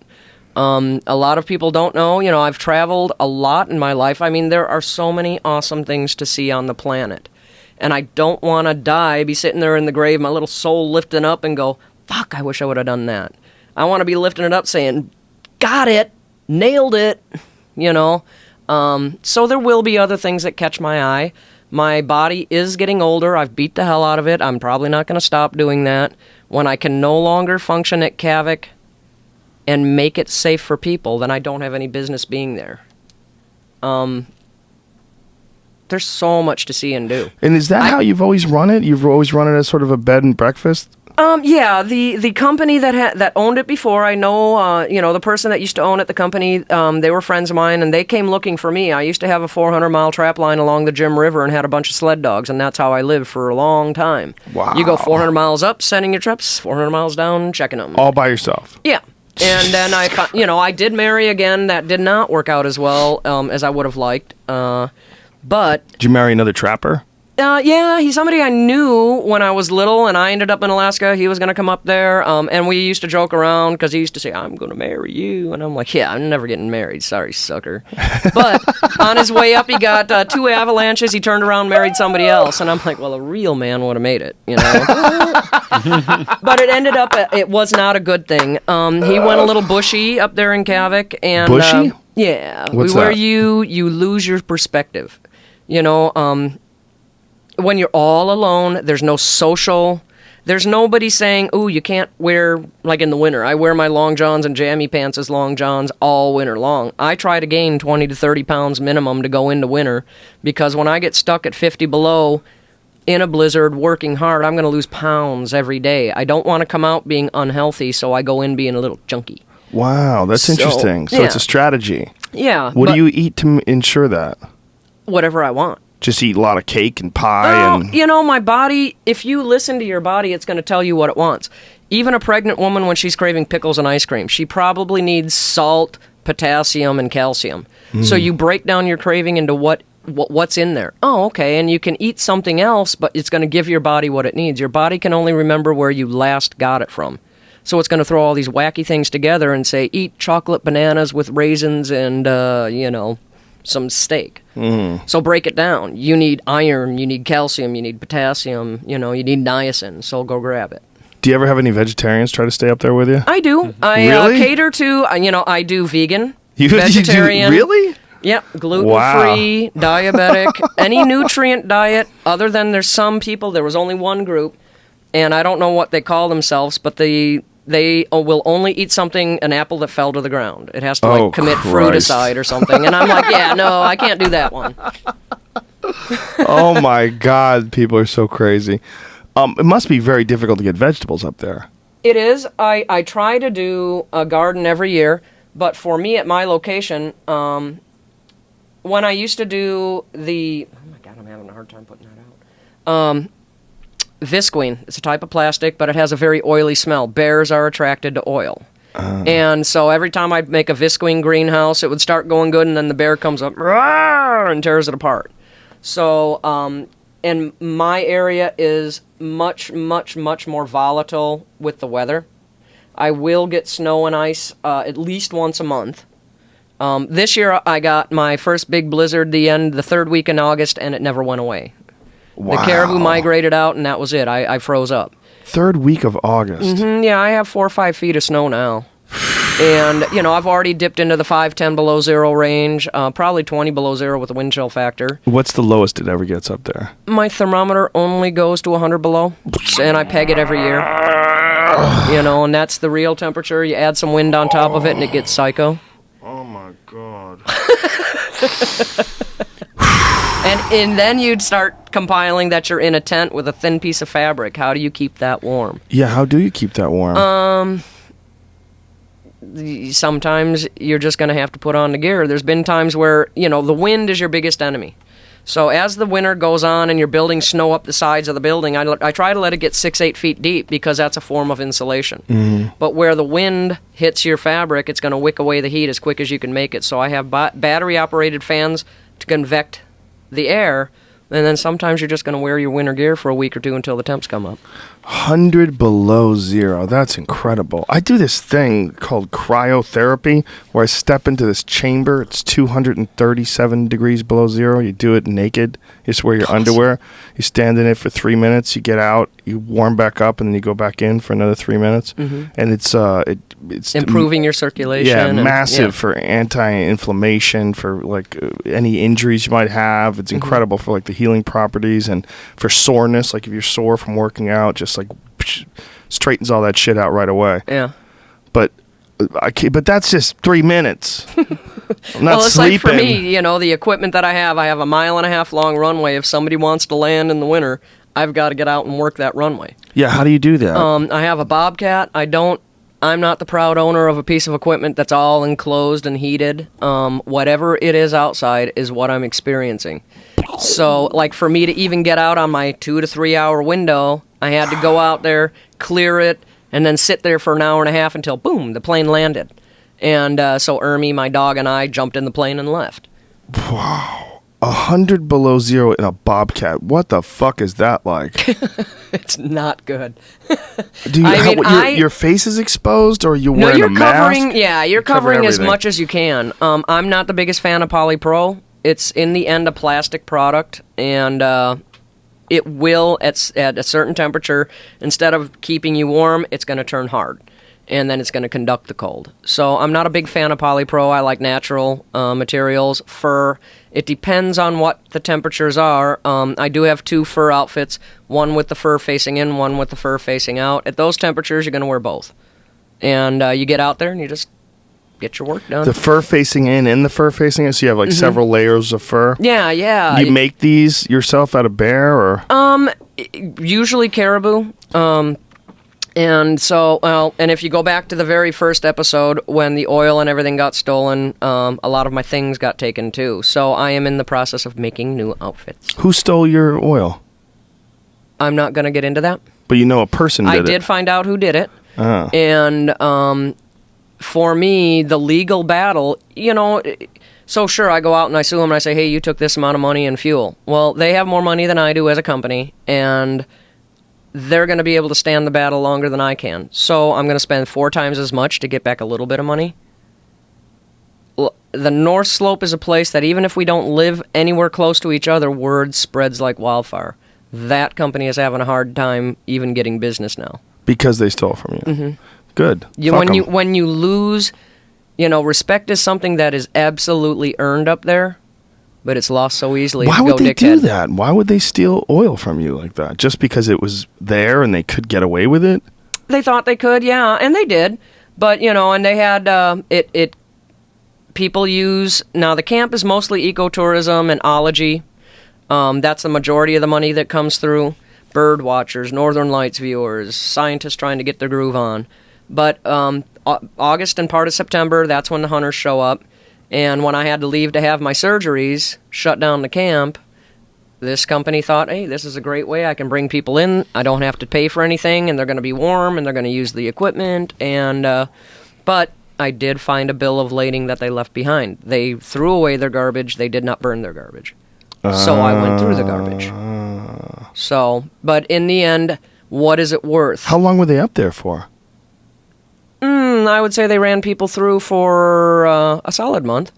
A lot of people don't know, you know, I've traveled a lot in my life. I mean, there are so many awesome things to see on the planet. And I don't want to die, be sitting there in the grave, my little soul lifting up and go, fuck, I wish I would have done that. I want to be lifting it up saying, got it, nailed it, you know. So there will be other things that catch my eye. My body is getting older. I've beat the hell out of it. I'm probably not going to stop doing that. When I can no longer function at Kavik and make it safe for people, then I don't have any business being there. There's so much to see and do. And is that how you've always run it? You've always run it as sort of a bed and breakfast? Yeah, the company that owned it before, I know, the person that used to own it, the company, they were friends of mine, and they came looking for me. I used to have a 400-mile trap line along the Jim River and had a bunch of sled dogs, and that's how I lived for a long time. Wow. You go 400 miles up, setting your traps, 400 miles down, checking them. All by yourself? Yeah. And then I did marry again. That did not work out as well as I would have liked. But did you marry another trapper? Yeah, he's somebody I knew when I was little, and I ended up in Alaska. He was going to come up there, and we used to joke around because he used to say, "I'm going to marry you," and I'm like, "Yeah, I'm never getting married. Sorry, sucker." But on his way up, he got 2 avalanches. He turned around, married somebody else, and I'm like, "Well, a real man would have made it, you know." But it ended up, it was not a good thing. He went a little bushy up there in Kavik, and bushy? Yeah, what's where that? you lose your perspective, you know. When you're all alone, there's no social, there's nobody saying, "Ooh, you can't wear," like in the winter. I wear my long johns and jammy pants as long johns all winter long. I try to gain 20 to 30 pounds minimum to go into winter, because when I get stuck at 50 below in a blizzard working hard, I'm going to lose pounds every day. I don't want to come out being unhealthy, so I go in being a little chunky. Wow, that's interesting. So it's a strategy. Yeah. What do you eat to ensure that? Whatever I want. Just eat a lot of cake and pie and... You know, my body, if you listen to your body, it's going to tell you what it wants. Even a pregnant woman, when she's craving pickles and ice cream, she probably needs salt, potassium, and calcium. So you break down your craving into what's in there. Oh, okay, and you can eat something else, but it's going to give your body what it needs. Your body can only remember where you last got it from. So it's going to throw all these wacky things together and say, eat chocolate bananas with raisins and, some steak. So break it down. You need iron, you need calcium, you need potassium, you need niacin, so go grab it. Do you ever have any vegetarians try to stay up there with you? I do. I Really? cater to, I do vegan, You vegetarian. do, really? Yep, gluten-free, diabetic, any nutrient diet, other than there's some people, there was only one group, and I don't know what they call themselves, but they will only eat an apple that fell to the ground. It has to commit Christ. fruticide or something. And I'm like, yeah, no, I can't do that one. Oh my God, people are so crazy. It must be very difficult to get vegetables up there. It is. I try to do a garden every year, but for me at my location, when I used to do oh my God, I'm having a hard time putting that out. Visqueen. It's a type of plastic, but it has a very oily smell. Bears are attracted to oil. And so every time I'd make a Visqueen greenhouse, it would start going good, and then the bear comes up and tears it apart. So, and my area is much, much, much more volatile with the weather. I will get snow and ice at least once a month. This year I got my first big blizzard the third week in August, and it never went away. Wow. The caribou migrated out, and that was it. I froze up. Third week of August. Yeah, I have 4 or 5 feet of snow now. And, I've already dipped into the 5-10 below zero range, probably 20 below zero with the wind chill factor. What's the lowest it ever gets up there? My thermometer only goes to 100 below, and I peg it every year. And that's the real temperature. You add some wind on top of it, and it gets psycho. Oh, my God. And then you'd start compiling that you're in a tent with a thin piece of fabric. How do you keep that warm? Yeah, how do you keep that warm? Sometimes you're just going to have to put on the gear. There's been times where, the wind is your biggest enemy. So as the winter goes on and you're building snow up the sides of the building, I try to let it get 6-8 feet deep because that's a form of insulation. Mm-hmm. But where the wind hits your fabric, it's going to wick away the heat as quick as you can make it. So I have battery-operated fans to convect the air, and then sometimes you're just going to wear your winter gear for a week or two until the temps come up. 100 below zero. That's incredible. I do this thing called cryotherapy where I step into this chamber. It's 237 degrees below zero. You do it naked. You just wear your underwear. You stand in it for 3 minutes. You get out. You warm back up, and then you go back in for another 3 minutes. Mm-hmm. And it's improving your circulation. Yeah, massive for anti-inflammation, for any injuries you might have. It's incredible for the healing properties and for soreness. Like if you're sore from working out, just straightens all that shit out right away. Yeah. But but that's just 3 minutes. I'm not Well, it's sleeping. like for me, the equipment that I have a 1.5 mile long runway. If somebody wants to land in the winter, I've got to get out and work that runway. Yeah, how do you do that? I have a Bobcat. I'm not the proud owner of a piece of equipment that's all enclosed and heated. Whatever it is outside is what I'm experiencing. So, like, for me to even get out on my 2 to 3 hour window, I had to go out there, clear it, and then sit there for an hour and a half until, boom, the plane landed. And so Ermi, my dog, and I jumped in the plane and left. Wow. 100 below zero in a Bobcat. What the fuck is that like? It's not good. Do you, your face is exposed, or you're wearing a mask? You're covering as everything. much as you can. I'm not the biggest fan of Polypro. It's in the end a plastic product, and it will at a certain temperature, instead of keeping you warm, it's going to turn hard, and then it's going to conduct the cold. So I'm not a big fan of Polypro. I like natural materials. Fur, it depends on what the temperatures are. I do have 2 fur outfits, one with the fur facing in, one with the fur facing out. At those temperatures, you're going to wear both. And you get out there and you just get your work done. The fur facing in and the fur facing out, so you have like several layers of fur? Yeah. You make these yourself out of bear, or? Usually caribou. And if you go back to the very first episode when the oil and everything got stolen, a lot of my things got taken too. So I am in the process of making new outfits. Who stole your oil? I'm not going to get into that. But you know a person did it. I did find out who did it. Ah. And for me, the legal battle, so sure, I go out and I sue them and I say, hey, you took this amount of money in fuel. Well, they have more money than I do as a company, and they're going to be able to stand the battle longer than I can. So I'm going to spend 4 times as much to get back a little bit of money. The North Slope is a place that even if we don't live anywhere close to each other, word spreads like wildfire. That company is having a hard time even getting business now. Because they stole from you. Mm-hmm. Good. When you lose, respect is something that is absolutely earned up there, but it's lost so easily. Why would they do that? Why would they steal oil from you like that? Just because it was there and they could get away with it? They thought they could, yeah, and they did. But, and they had people use, now the camp is mostly ecotourism and ology. That's the majority of the money that comes through. Bird watchers, Northern Lights viewers, scientists trying to get their groove on. But August and part of September, that's when the hunters show up. And when I had to leave to have my surgeries, shut down the camp, this company thought, hey, this is a great way I can bring people in. I don't have to pay for anything, and they're going to be warm, and they're going to use the equipment. And but I did find a bill of lading that they left behind. They threw away their garbage. They did not burn their garbage. So I went through the garbage. So, but in the end, what is it worth? How long were they up there for? I would say they ran people through for a solid month.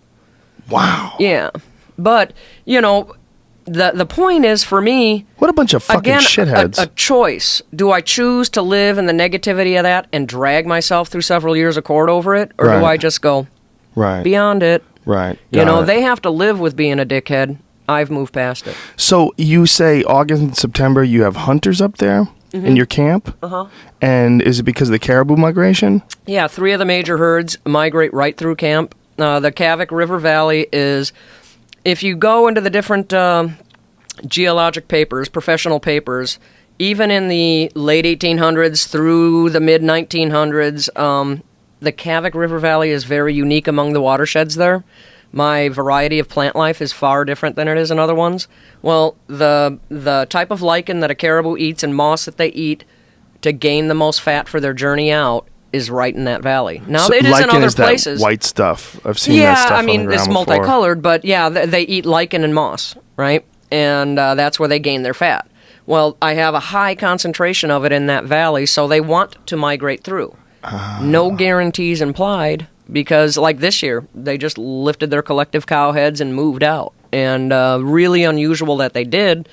Wow. Yeah. But, the point is, for me... What a bunch of fucking shitheads. A choice. Do I choose to live in the negativity of that and drag myself through several years of court over it? Or do I just go beyond it? Right. They have to live with being a dickhead. I've moved past it. So you say August and September you have hunters up there in your camp? Uh-huh. And is it because of the caribou migration? Yeah, 3 of the major herds migrate right through camp. The Kavik River Valley is... If you go into the different geologic papers, professional papers, even in the late 1800s through the mid-1900s, the Kavik River Valley is very unique among the watersheds there. My variety of plant life is far different than it is in other ones. Well, the type of lichen that a caribou eats and moss that they eat to gain the most fat for their journey out is right in that valley. Now, it is in other places. That white stuff. I've seen that stuff on the ground it's before. multicolored, but yeah, they eat lichen and moss, right? And that's where they gain their fat. Well, I have a high concentration of it in that valley, so they want to migrate through. No guarantees implied, because like this year, they just lifted their collective cow heads and moved out. And really unusual that they did.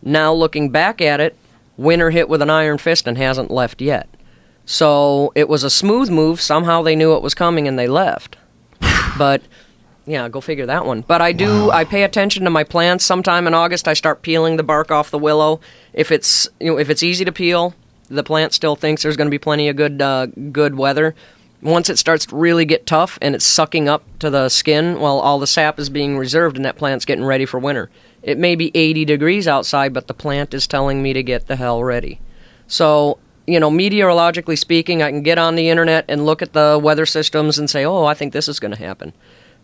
Now looking back at it, winter hit with an iron fist and hasn't left yet. So it was a smooth move. Somehow they knew it was coming and they left. But yeah, go figure that one. But I pay attention to my plants. Sometime in August I start peeling the bark off the willow. If it's easy to peel, the plant still thinks there's going to be plenty of good weather. Once it starts to really get tough and it's sucking up to the skin, well, all the sap is being reserved and that plant's getting ready for winter. It may be 80 degrees outside, but the plant is telling me to get the hell ready. So, meteorologically speaking, I can get on the internet and look at the weather systems and say, oh, I think this is going to happen.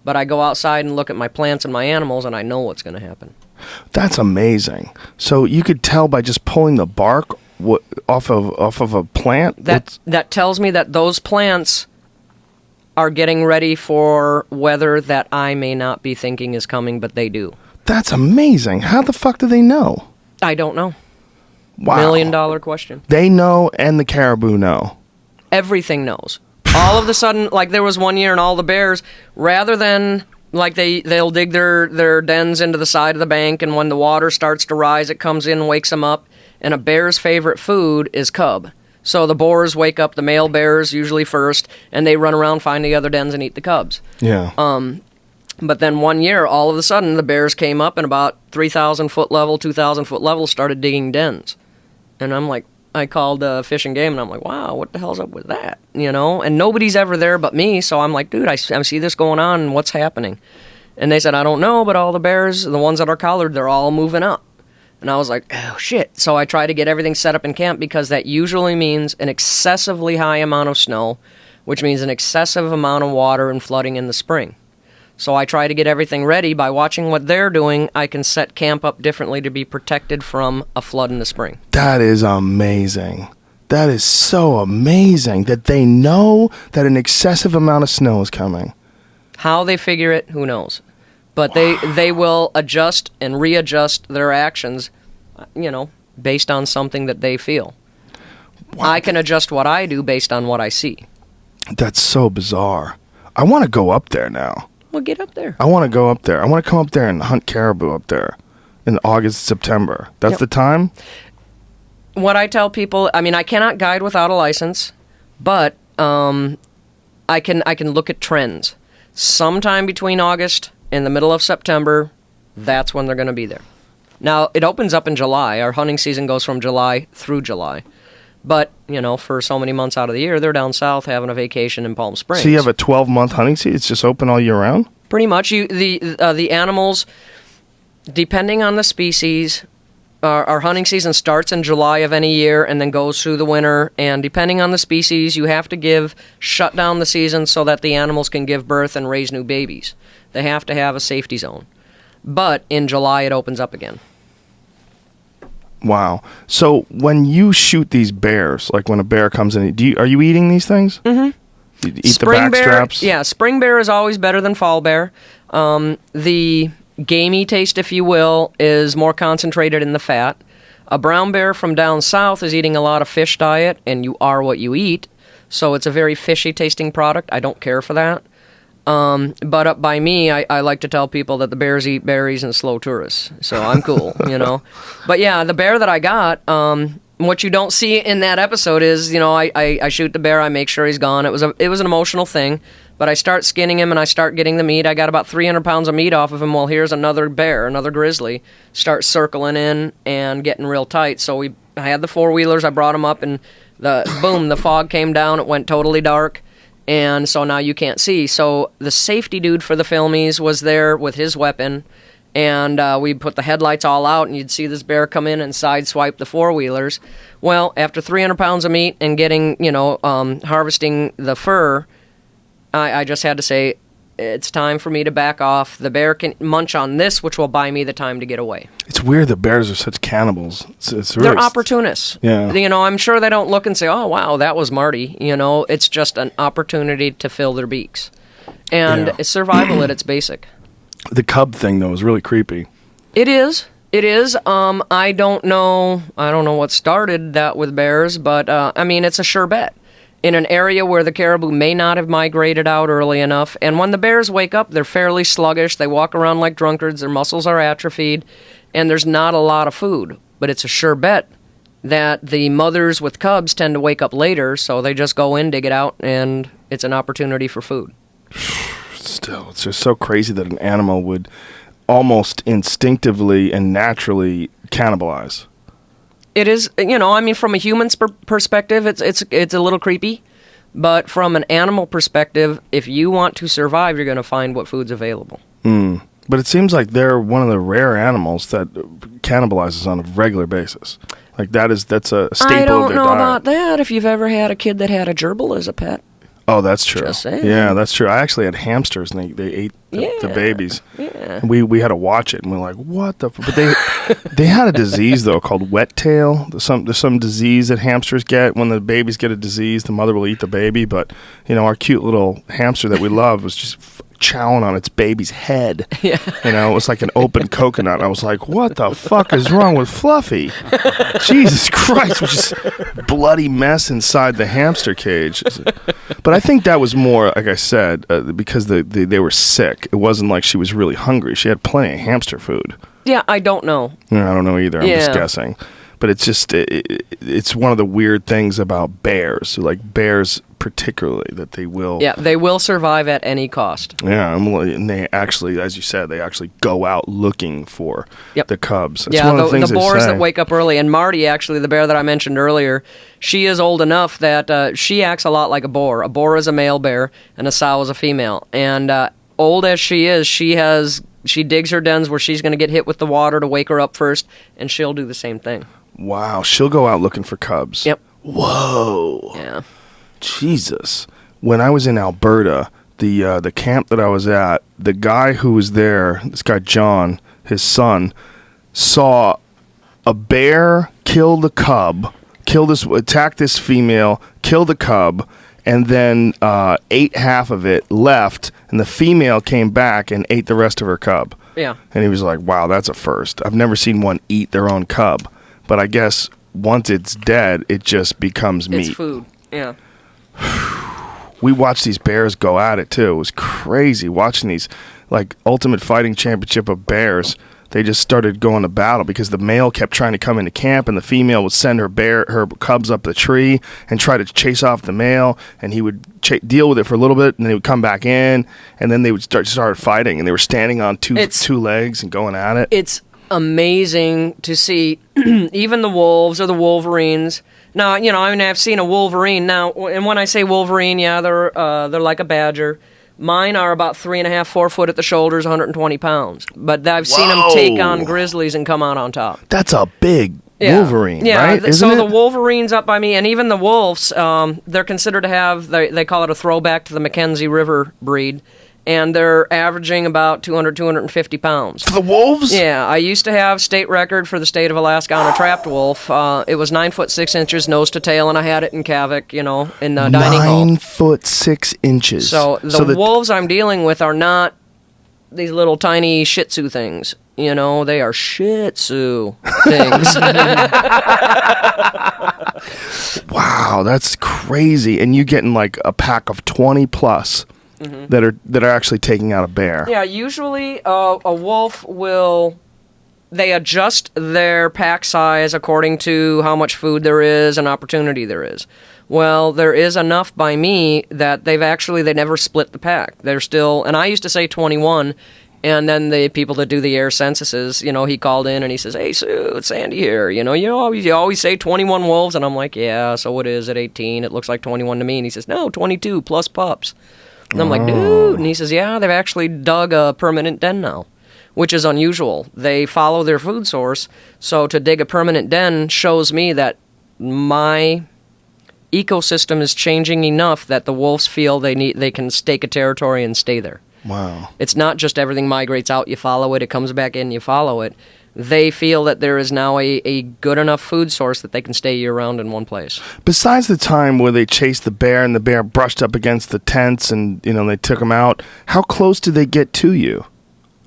But I go outside and look at my plants and my animals, and I know what's going to happen. That's amazing. So you could tell by just pulling the bark off of a plant? That tells me that those plants are getting ready for weather that I may not be thinking is coming, but they do. That's amazing. How the fuck do they know? I don't know. Wow. $1 million question. They know, and the caribou know. Everything knows. All of a sudden, like there was one year and all the bears, rather than like they'll dig their dens into the side of the bank, and when the water starts to rise, it comes in and wakes them up. And a bear's favorite food is cub. So the boars wake up the male bears usually first, and they run around, find the other dens, and eat the cubs. Yeah. But then one year, all of a sudden, the bears came up and about 3,000 foot level, 2,000 foot level, started digging dens. And I'm like, I called Fish and Game, and I'm like, wow, what the hell's up with that? And nobody's ever there but me, so I'm like, dude, I see this going on, and what's happening? And they said, I don't know, but all the bears, the ones that are collared, they're all moving up. And I was like, oh, shit. So I try to get everything set up in camp because that usually means an excessively high amount of snow, which means an excessive amount of water and flooding in the spring. So I try to get everything ready. By watching what they're doing, I can set camp up differently to be protected from a flood in the spring. That is amazing. That is so amazing that they know that an excessive amount of snow is coming. How they figure it, who knows? But they will adjust and readjust their actions, based on something that they feel. Wow. I can adjust what I do based on what I see. That's so bizarre. I want to go up there now. Well, get up there. I want to go up there. I want to come up there and hunt caribou up there in August, September. That's the time? What I tell people, I cannot guide without a license, but I can look at trends. Sometime between August and the middle of September, that's when they're going to be there. Now, it opens up in July. Our hunting season goes from July through July. But, for so many months out of the year, they're down south having a vacation in Palm Springs. So you have a 12-month hunting season? It's just open all year round? Pretty much. The animals, depending on the species, our hunting season starts in July of any year and then goes through the winter. And depending on the species, you have to shut down the season so that the animals can give birth and raise new babies. They have to have a safety zone. But in July, it opens up again. Wow. So when you shoot these bears, like when a bear comes in, are you eating these things? Mm-hmm. You eat the back straps? Yeah, spring bear is always better than fall bear. The gamey taste, if you will, is more concentrated in the fat. A brown bear from down south is eating a lot of fish diet, and you are what you eat. So it's a very fishy tasting product. I don't care for that. But up by me, I like to tell people that the bears eat berries and slow tourists. So I'm cool, But yeah, the bear that I got, what you don't see in that episode is, I shoot the bear, I make sure he's gone. It was an emotional thing, but I start skinning him and I start getting the meat. I got about 300 pounds of meat off of him. Well, here's another bear, another grizzly, start circling in and getting real tight. So I had the four-wheelers, I brought them up, and the fog came down, it went totally dark. And so now you can't see. So the safety dude for the filmies was there with his weapon, and we put the headlights all out, and you'd see this bear come in and sideswipe the four-wheelers. Well, after 300 pounds of meat and getting, harvesting the fur, I just had to say, it's time for me to back off. The bear can munch on this, which will buy me the time to get away. It's weird that bears are such cannibals. It's really They're opportunists. Yeah. I'm sure they don't look and say, oh, wow, that was Marty. It's just an opportunity to fill their beaks. And it's survival at its basic. The cub thing, though, is really creepy. It is. It is. I don't know what started that with bears, but, it's a sure bet. In an area where the caribou may not have migrated out early enough. And when the bears wake up, they're fairly sluggish. They walk around like drunkards. Their muscles are atrophied. And there's not a lot of food. But it's a sure bet that the mothers with cubs tend to wake up later, so they just go in, dig it out, and it's an opportunity for food. Still, it's just so crazy that an animal would almost instinctively and naturally cannibalize. It is, from a human's perspective, it's a little creepy, But from an animal perspective, if you want to survive, you're going to find what food's available. But it seems like they're one of the rare animals that cannibalizes on a regular basis. Like that's a staple of their diet. I don't know about that. If you've ever had a kid that had a gerbil as a pet. Oh, that's true. Just saying. Yeah, that's true. I actually had hamsters, and they ate the babies. Yeah. And we had to watch it, and we're like, what the? But they had a disease though called wet tail. There's some disease that hamsters get when the babies get a disease. The mother will eat the baby, but our cute little hamster that we love was just chowing on its baby's head. Yeah. It was like an open coconut. And I was like, what the fuck is wrong with Fluffy? Jesus Christ, it was just bloody mess inside the hamster cage. But I think that was more, like I said, because they were sick. It wasn't like she was really hungry. She had plenty of hamster food. Yeah, I don't know. I don't know either. I'm just guessing. But it's just, it's one of the weird things about bears. Like bears particularly, that they will... Yeah, they will survive at any cost. Yeah, and they actually, as you said, they actually go out looking for the cubs. That's one of the things the boars that wake up early. And Marty, actually, the bear that I mentioned earlier, she is old enough that she acts a lot like a boar. A boar is a male bear, and a sow is a female. And old as she is, she digs her dens where she's going to get hit with the water to wake her up first, and she'll do the same thing. Wow, she'll go out looking for cubs. Yep. Whoa. Yeah. Jesus. When I was in Alberta, the camp that I was at, the guy who was there, this guy John, his son, saw a bear kill the cub, attack this female, kill the cub, and then ate half of it, left, and the female came back and ate the rest of her cub. Yeah. And he was like, wow, that's a first. I've never seen one eat their own cub. But I guess once it's dead, it just becomes meat. It's food. Yeah. We watched these bears go at it too. It was crazy watching these, like, Ultimate Fighting Championship of bears. They just started going to battle because the male kept trying to come into camp, and the female would send her cubs up the tree and try to chase off the male, and he would deal with it for a little bit, and then he would come back in, and then they would start fighting, and they were standing on two legs and going at it. It's amazing to see even the wolves or the wolverines. Now, I've seen a wolverine now, and when I say wolverine, they're like a badger. Mine are about 3.5, 4 foot at the shoulders, 120 pounds. But I've seen them take on grizzlies and come out on top. That's a big wolverine, right? Isn't it? The wolverines up by me, and even the wolves, they're considered to have, they call it a throwback to the Mackenzie River breed. And they're averaging about 200, 250 pounds. For the wolves? Yeah, I used to have state record for the state of Alaska on a trapped wolf. It was 9 foot 6 inches, nose to tail, and I had it in Kavik, in the dining hall. 9 foot 6 inches. So the wolves I'm dealing with are not these little tiny Shih Tzu things. They are Shih Tzu things. Wow, that's crazy. And you getting like a pack of 20 plus. Mm-hmm. that are actually taking out a bear. Yeah, usually a wolf they adjust their pack size according to how much food there is and opportunity there is. Well, there is enough by me that they never split the pack. They're still, and I used to say 21, and then the people that do the air censuses, he called in and he says, "Hey, Sue, it's Sandy here. You always say 21 wolves," and I'm like, "Yeah, so it is at 18. It looks like 21 to me." And he says, "No, 22 plus pups." And I'm like, "Dude," and he says, "Yeah, they've actually dug a permanent den now," which is unusual. They follow their food source, so to dig a permanent den shows me that my ecosystem is changing enough that the wolves feel they can stake a territory and stay there. Wow. It's not just everything migrates out, you follow it, it comes back in, you follow it. They feel that there is now a good enough food source that they can stay year-round in one place. Besides the time where they chased the bear and the bear brushed up against the tents and they took him out, how close did they get to you?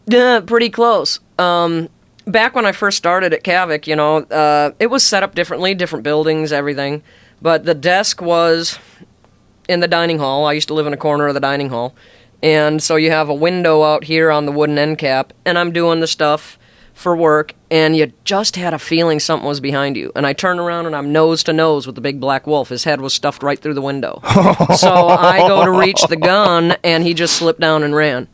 Yeah, pretty close. Back when I first started at Kavik, it was set up differently, different buildings, everything. But the desk was in the dining hall. I used to live in a corner of the dining hall. And so you have a window out here on the wooden end cap, and I'm doing the stuff for work, and you just had a feeling something was behind you. And I turn around, and I'm nose to nose with the big black wolf. His head was stuffed right through the window. So I go to reach the gun, and he just slipped down and ran.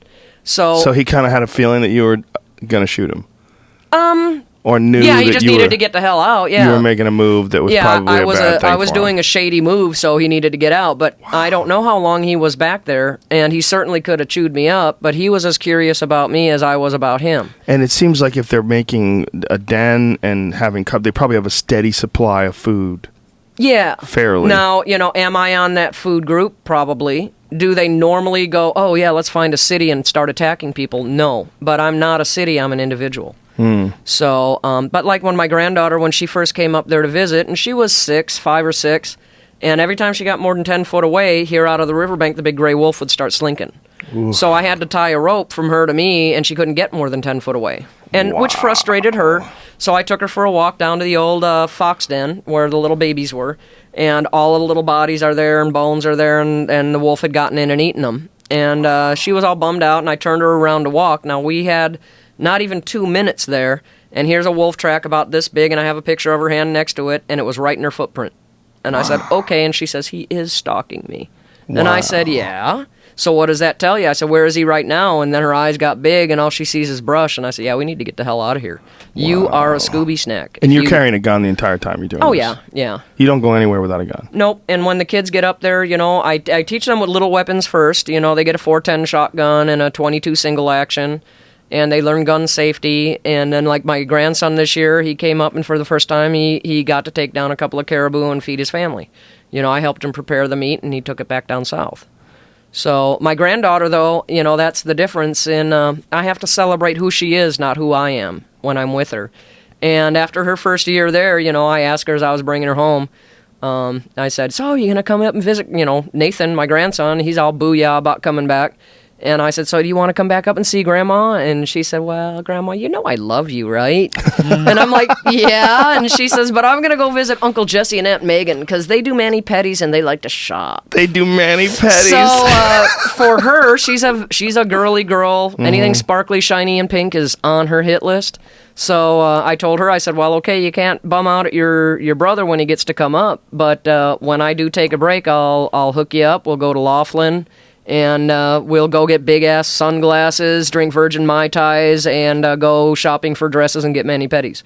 So he kind of had a feeling that you were going to shoot him. or knew Yeah, he that just you needed were, to get the hell out. Yeah, you were making a move that was yeah, probably a bad thing I was for doing him. a shady move, so he needed to get out. But I don't know how long he was back there, and he certainly could have chewed me up. But he was as curious about me as I was about him. And it seems like if they're making a den and having they probably have a steady supply of food. Yeah. Fairly. Now, am I on that food group? Probably. Do they normally go, oh, yeah, let's find a city and start attacking people? No. But I'm not a city. I'm an individual. So, but like when my granddaughter, when she first came up there to visit, and she was 5 or 6, and every time she got more than 10 foot away, here out of the riverbank, the big gray wolf would start slinking. Ooh. So I had to tie a rope from her to me, and she couldn't get more than 10 foot away, and which frustrated her. So I took her for a walk down to the old fox den where the little babies were, and all of the little bodies are there and bones are there, and the wolf had gotten in and eaten them. And she was all bummed out, and I turned her around to walk. Now, we had not even 2 minutes there, and here's a wolf track about this big, and I have a picture of her hand next to it, and it was right in her footprint. And I said, okay, and she says, he is stalking me. Wow. And I said, yeah. So what does that tell you? I said, where is he right now? And then her eyes got big, and all she sees is brush. And I said, yeah, we need to get the hell out of here. Wow. You are a Scooby snack. And you're carrying a gun the entire time you're doing this? Oh, yeah, yeah. You don't go anywhere without a gun? Nope. And when the kids get up there, I teach them with little weapons first. They get a 410 shotgun and a 22 single action, and they learn gun safety. And then, like my grandson this year, he came up, and for the first time, he got to take down a couple of caribou and feed his family. I helped him prepare the meat, and he took it back down south. So my granddaughter, though, that's the difference in I have to celebrate who she is, not who I am when I'm with her. And after her first year there, I asked her as I was bringing her home, I said, so you going to come up and visit, Nathan, my grandson, he's all booyah about coming back. And I said, so do you want to come back up and see Grandma? And she said, well, Grandma, I love you, right? And I'm like, yeah. And she says, but I'm going to go visit Uncle Jesse and Aunt Megan because they do mani-pedis and they like to shop. They do mani-pedis. So for her, she's a girly girl. Mm-hmm. Anything sparkly, shiny, and pink is on her hit list. So I told her, I said, well, okay, you can't bum out at your brother when he gets to come up. But when I do take a break, I'll hook you up. We'll go to Laughlin. And we'll go get big-ass sunglasses, drink Virgin Mai Tais, and go shopping for dresses and get mani-pedis.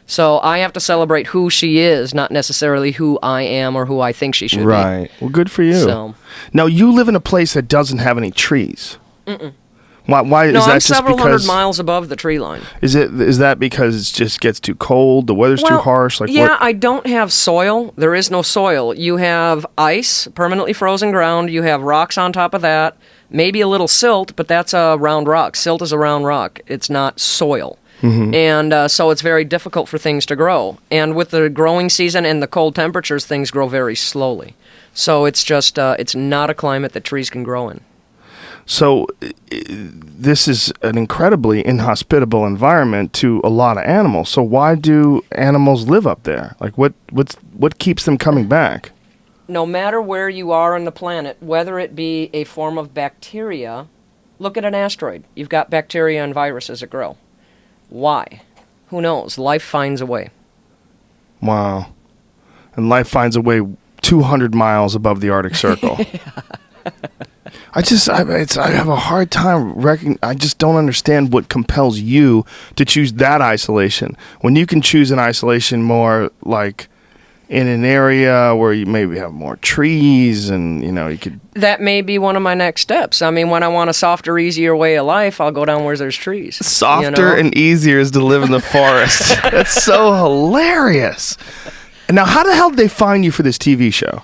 So I have to celebrate who she is, not necessarily who I am or who I think she should be. Right. Well, good for you. So. Now, you live in a place that doesn't have any trees. Mm-mm. Why is no, that I'm just several because, hundred miles above the tree line. Is that because it just gets too cold, the weather's too harsh? I don't have soil. There is no soil. You have ice, permanently frozen ground. You have rocks on top of that. Maybe a little silt, but that's a round rock. Silt is a round rock. It's not soil. Mm-hmm. And so it's very difficult for things to grow. And with the growing season and the cold temperatures, things grow very slowly. So it's just, it's not a climate that trees can grow in. So this is an incredibly inhospitable environment to a lot of animals. So why do animals live up there? Like what keeps them coming back? No matter where you are on the planet, whether it be a form of bacteria, look at an asteroid. You've got bacteria and viruses that grow. Why? Who knows? Life finds a way. Wow. And life finds a way 200 miles above the Arctic Circle. I have a hard time I just don't understand what compels you to choose that isolation when you can choose an isolation more like in an area where you maybe have more trees and you could. That may be one of my next steps. I mean, when I want a softer, easier way of life, I'll go down where there's trees. Softer and easier is to live in the forest. That's so hilarious. And now, how the hell did they find you for this TV show?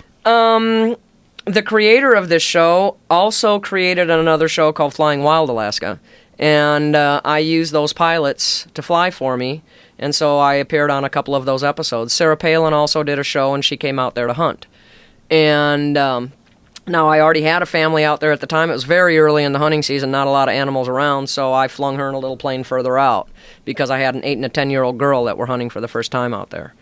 The creator of this show also created another show called Flying Wild Alaska, and I used those pilots to fly for me, and so I appeared on a couple of those episodes. Sarah Palin also did a show, and she came out there to hunt. And now I already had a family out there at the time. It was very early in the hunting season, not a lot of animals around, so I flung her in a little plane further out because I had an 8 and a 10-year-old girl that were hunting for the first time out there.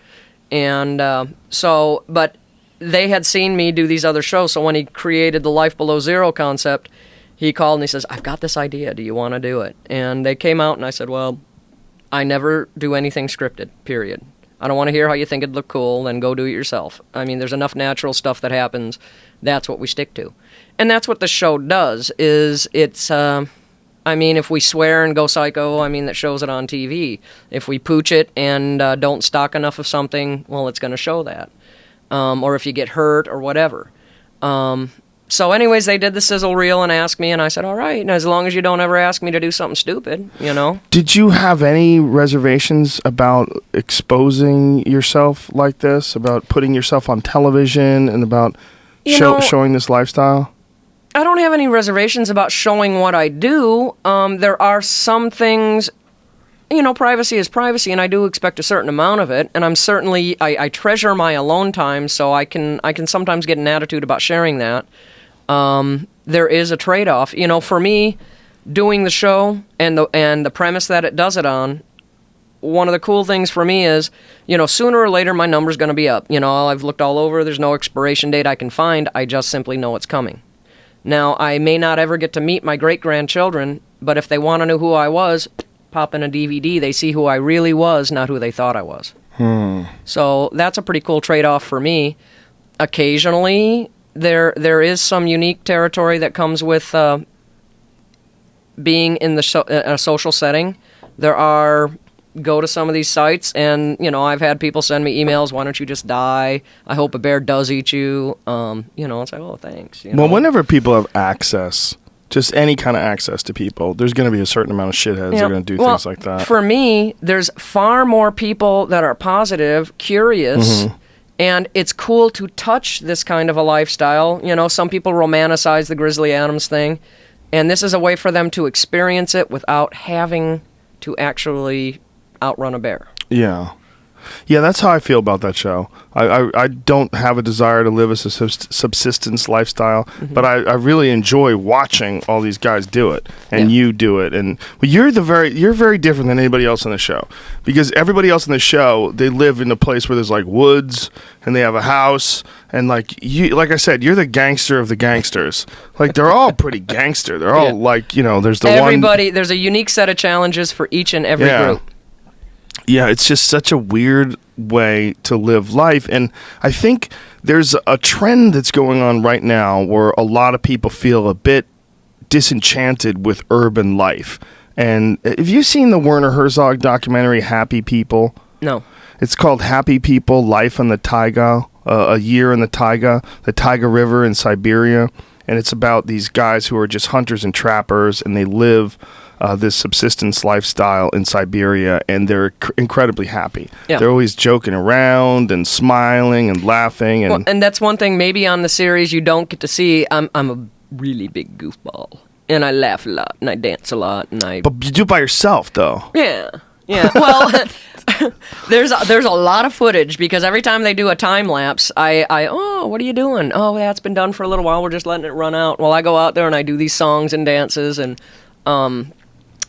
And but they had seen me do these other shows, so when he created the Life Below Zero concept, he called and he says, I've got this idea, do you want to do it? And they came out and I said, well, I never do anything scripted, period. I don't want to hear how you think it'd look cool, then go do it yourself. I mean, there's enough natural stuff that happens, that's what we stick to. And that's what the show does, is it's, I I mean, if we swear and go psycho, I mean, that shows it on TV. If we pooch it and don't stock enough of something, well, it's going to show that. Or if you get hurt or whatever. So anyways, they did the sizzle reel and asked me, and I said, all right, and as long as you don't ever ask me to do something stupid, you know. Did you have any reservations about exposing yourself like this, about putting yourself on television and about showing this lifestyle? I don't have any reservations about showing what I do. There are some things, you know, privacy is privacy, and I do expect a certain amount of it. And I'm certainly, I treasure my alone time, so I can sometimes get an attitude about sharing that. There is a trade-off. You know, for me, doing the show and the premise that it does it on, one of the cool things for me is, you know, sooner or later my number's going to be up. You know, I've looked all over. There's no expiration date I can find. I just simply know it's coming. Now, I may not ever get to meet my great-grandchildren, but if they want to know who I was, pop in a DVD, they see who I really was, not who they thought I was. So that's a pretty cool trade-off for me. Occasionally, there is some unique territory that comes with being in a social setting. Go to some of these sites, and, you know, I've had people send me emails, why don't you just die? I hope a bear does eat you. You know, it's like, oh, thanks. You know? Well, whenever people have access, just any kind of access to people, there's going to be a certain amount of shitheads that are going to do things like that. For me, there's far more people that are positive, curious, and it's cool to touch this kind of a lifestyle. You know, some people romanticize the Grizzly Adams thing, and this is a way for them to experience it without having to actually outrun a bear. Yeah, that's how I feel about that show. I don't have a desire to live a subsistence lifestyle, but I really enjoy watching all these guys do it, and you do it, and you're very different than anybody else on the show, because everybody else on the show, they live in a place where there's like woods, and they have a house, and like I said, you're the gangster of the gangsters. Like, they're all pretty gangster. They're all like, you know, there's there's a unique set of challenges for each and every group. Yeah, it's just such a weird way to live life. And I think there's a trend that's going on right now where a lot of people feel a bit disenchanted with urban life. And have you seen the Werner Herzog documentary, Happy People? No. It's called Happy People, Life in the Taiga, A Year in the Taiga River in Siberia. And it's about these guys who are just hunters and trappers, and they live this subsistence lifestyle in Siberia, and they're incredibly happy. Yeah. They're always joking around and smiling and laughing. And that's one thing maybe on the series you don't get to see. I'm a really big goofball, and I laugh a lot, and I dance a lot, and But you do it by yourself, though. Yeah. Well, there's a lot of footage, because every time they do a time lapse, what are you doing? Oh, yeah, it's been done for a little while. We're just letting it run out. Well, I go out there and I do these songs and dances, and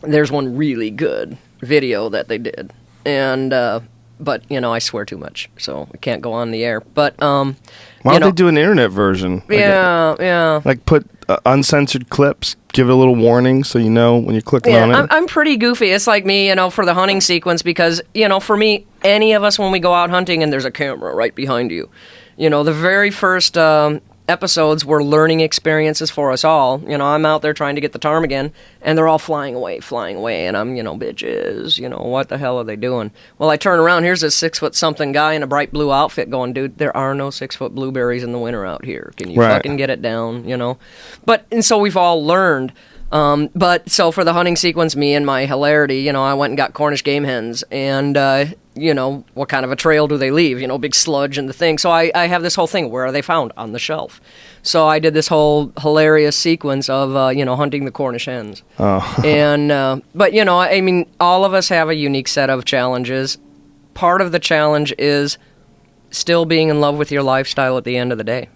there's one really good video that they did, and but you know, I swear too much, so I can't go on the air. But why don't they do an internet version? Yeah. Like put uncensored clips, give it a little warning so you know when you're clicking on it. I'm pretty goofy. It's like me, you know, for the hunting sequence, because, you know, for me, any of us, when we go out hunting and there's a camera right behind you, you know, the very first episodes were learning experiences for us all. You know, I'm out there trying to get the ptarmigan, and they're all flying away, and I'm, you know, bitches, you know, what the hell are they doing? Well, I turn around, here's a 6-foot-something guy in a bright blue outfit going, dude, there are no 6-foot blueberries in the winter out here. Can you fucking get it down, you know? And so we've all learned. But so for the hunting sequence, me and my hilarity, you know, I went and got Cornish game hens, and, you know, what kind of a trail do they leave? You know, big sludge and the thing. So I have this whole thing, where are they found? On the shelf. So I did this whole hilarious sequence of, you know, hunting the Cornish hens. Oh. And, but, you know, I mean, all of us have a unique set of challenges. Part of the challenge is still being in love with your lifestyle at the end of the day.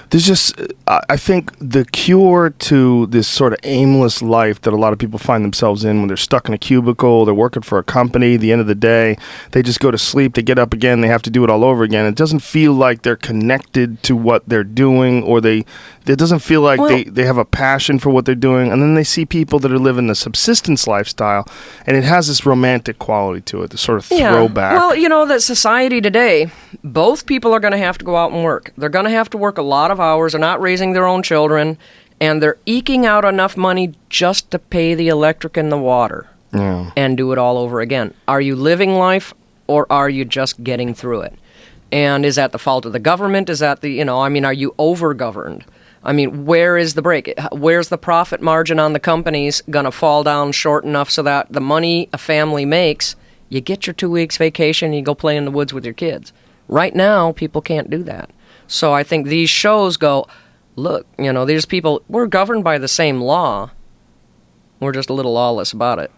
There's just, I think the cure to this sort of aimless life that a lot of people find themselves in when they're stuck in a cubicle, they're working for a company, at the end of the day, they just go to sleep, they get up again, they have to do it all over again. It doesn't feel like they're connected to what they're doing, or it doesn't feel like they have a passion for what they're doing. And then they see people that are living the subsistence lifestyle, and it has this romantic quality to it, this sort of throwback. Well, you know, that society today, both people are going to have to go out and work. They're going to have to work a lot of hours. They're not raising their own children, and they're eking out enough money just to pay the electric and the water and do it all over again. Are you living life, or are you just getting through it? And is that the fault of the government? Is that are you over-governed? I mean, where is the break? Where's the profit margin on the companies going to fall down short enough so that the money a family makes, you get your 2 weeks vacation and you go play in the woods with your kids? Right now, people can't do that. So I think these shows go, look, these people, we're governed by the same law. We're just a little lawless about it.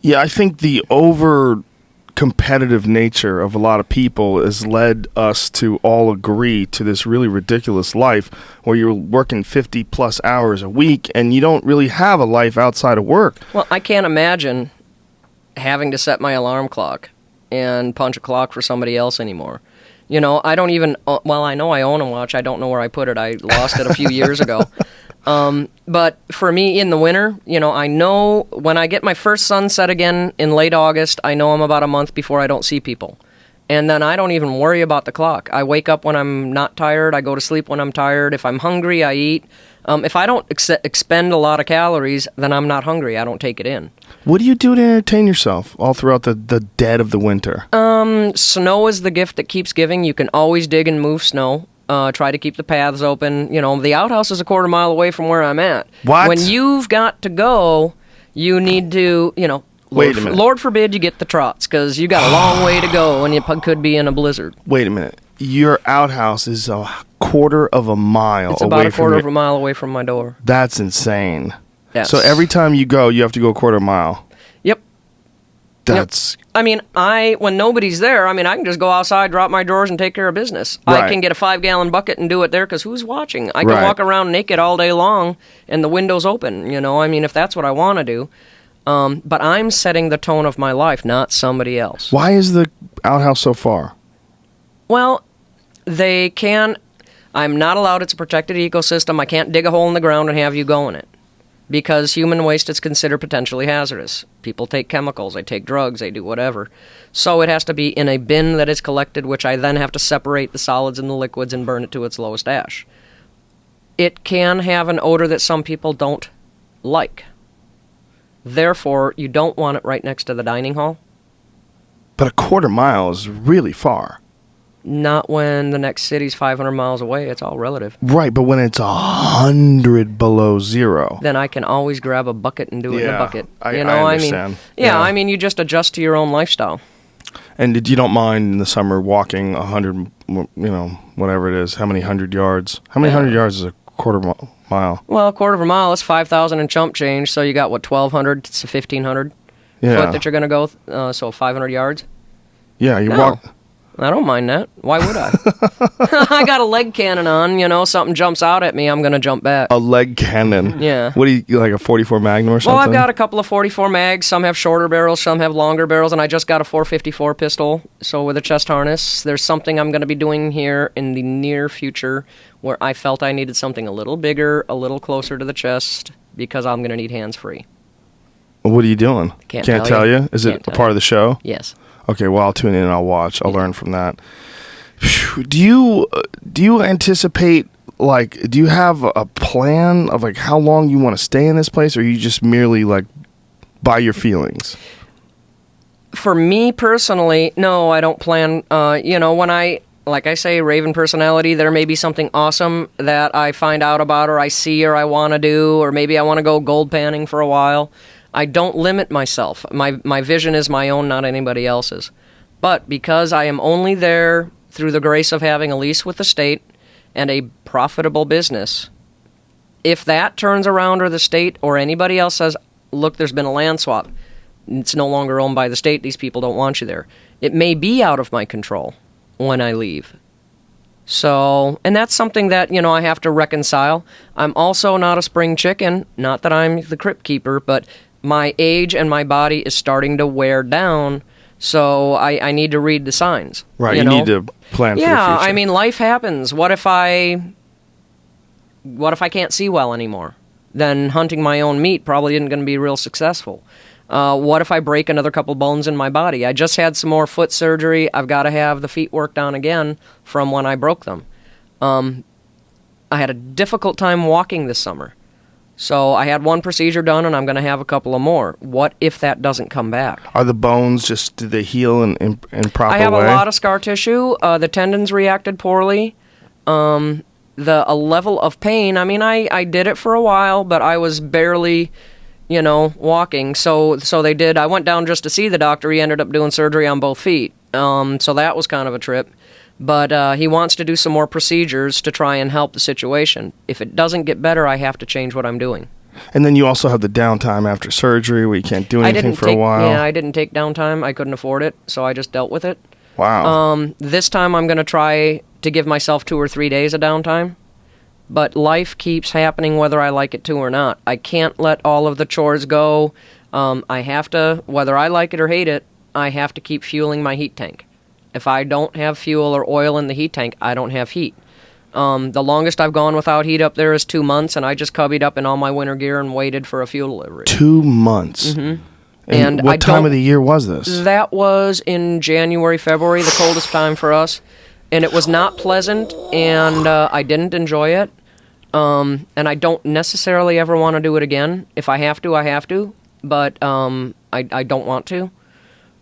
Yeah, I think the over-competitive nature of a lot of people has led us to all agree to this really ridiculous life where you're working 50-plus hours a week and you don't really have a life outside of work. Well, I can't imagine having to set my alarm clock and punch a clock for somebody else anymore. I don't even, I know I own a watch. I don't know where I put it. I lost it a few years ago. But for me in the winter, I know when I get my first sunset again in late August, I know I'm about a month before I don't see people. And then I don't even worry about the clock. I wake up when I'm not tired. I go to sleep when I'm tired. If I'm hungry, I eat. If I don't expend a lot of calories, then I'm not hungry. I don't take it in. What do you do to entertain yourself all throughout the dead of the winter? Snow is the gift that keeps giving. You can always dig and move snow. Try to keep the paths open. The outhouse is a quarter mile away from where I'm at. What? When you've got to go, you need to, Wait a minute. Lord forbid you get the trots, because you got a long way to go and you could be in a blizzard. Wait a minute. Your outhouse is a quarter of a mile It's away about a quarter from of a mile away from my door. That's insane. Yes. So every time you go, you have to go a quarter mile. Yep. That's... When nobody's there, I can just go outside, drop my drawers, and take care of business. Right. I can get a 5-gallon bucket and do it there, because who's watching? I can Right. walk around naked all day long, and the window's open, if that's what I want to do. But I'm setting the tone of my life, not somebody else. Why is the outhouse so far? Well, I'm not allowed, it's a protected ecosystem. I can't dig a hole in the ground and have you go in it. Because human waste is considered potentially hazardous. People take chemicals, they take drugs, they do whatever. So it has to be in a bin that is collected, which I then have to separate the solids and the liquids and burn it to its lowest ash. It can have an odor that some people don't like. Therefore, you don't want it right next to the dining hall. But a quarter mile is really far. Not when the next city's 500 miles away. It's all relative. Right, but when it's 100 below zero. Then I can always grab a bucket and do it in a bucket. I understand. You just adjust to your own lifestyle. And you don't mind in the summer walking 100, whatever it is, how many 100 yards? How many 100 yards is a quarter mile? Well, a quarter of a mile is 5,000 and chump change, so you got, 1,200 to 1,500 foot that you're going to go, so 500 yards? Yeah, walk... I don't mind that. Why would I? I got a leg cannon on, something jumps out at me, I'm going to jump back. A leg cannon? Yeah. What do you like, a 44 Magnum or something? Well, I've got a couple of 44 mags. Some have shorter barrels, some have longer barrels, and I just got a 454 pistol, so with a chest harness. There's something I'm going to be doing here in the near future where I felt I needed something a little bigger, a little closer to the chest, because I'm going to need hands-free. What are you doing? Can't tell you? Is it a part of the show? Yes. Okay, well, I'll tune in and I'll watch. I'll learn from that. Do you anticipate, do you have a plan of, how long you want to stay in this place, or you just merely, by your feelings? For me personally, no, I don't plan. When like I say, Raven personality, there may be something awesome that I find out about, or I see, or I want to do, or maybe I want to go gold panning for a while. I don't limit myself. My vision is my own, not anybody else's. But because I am only there through the grace of having a lease with the state and a profitable business, if that turns around or the state or anybody else says, look, there's been a land swap, it's no longer owned by the state, these people don't want you there, it may be out of my control when I leave. So, and that's something that, I have to reconcile. I'm also not a spring chicken, not that I'm the crypt keeper, but my age and my body is starting to wear down, so I need to read the signs. Right, you need to plan for the future. Yeah, life happens. What if I can't see well anymore? Then hunting my own meat probably isn't going to be real successful. What if I break another couple bones in my body? I just had some more foot surgery. I've got to have the feet worked on again from when I broke them. I had a difficult time walking this summer. So I had one procedure done, and I'm going to have a couple of more. What if that doesn't come back? Are the bones do they heal in proper way? I have a lot of scar tissue. The tendons reacted poorly. A level of pain, I mean, I did it for a while, but I was barely, walking. So they did. I went down just to see the doctor. He ended up doing surgery on both feet. So that was kind of a trip. But he wants to do some more procedures to try and help the situation. If it doesn't get better, I have to change what I'm doing. And then you also have the downtime after surgery where you can't do anything for a while. Yeah, I didn't take downtime. I couldn't afford it, so I just dealt with it. Wow. This time I'm going to try to give myself 2 or 3 days of downtime. But life keeps happening whether I like it to or not. I can't let all of the chores go. I have to, whether I like it or hate it, I have to keep fueling my heat tank. If I don't have fuel or oil in the heat tank, I don't have heat. The longest I've gone without heat up there is 2 months, and I just cubbied up in all my winter gear and waited for a fuel delivery. 2 months? Mm-hmm. And what time of the year was this? That was in January, February, the coldest time for us. And it was not pleasant, and I didn't enjoy it. And I don't necessarily ever want to do it again. If I have to, I have to. But I don't want to.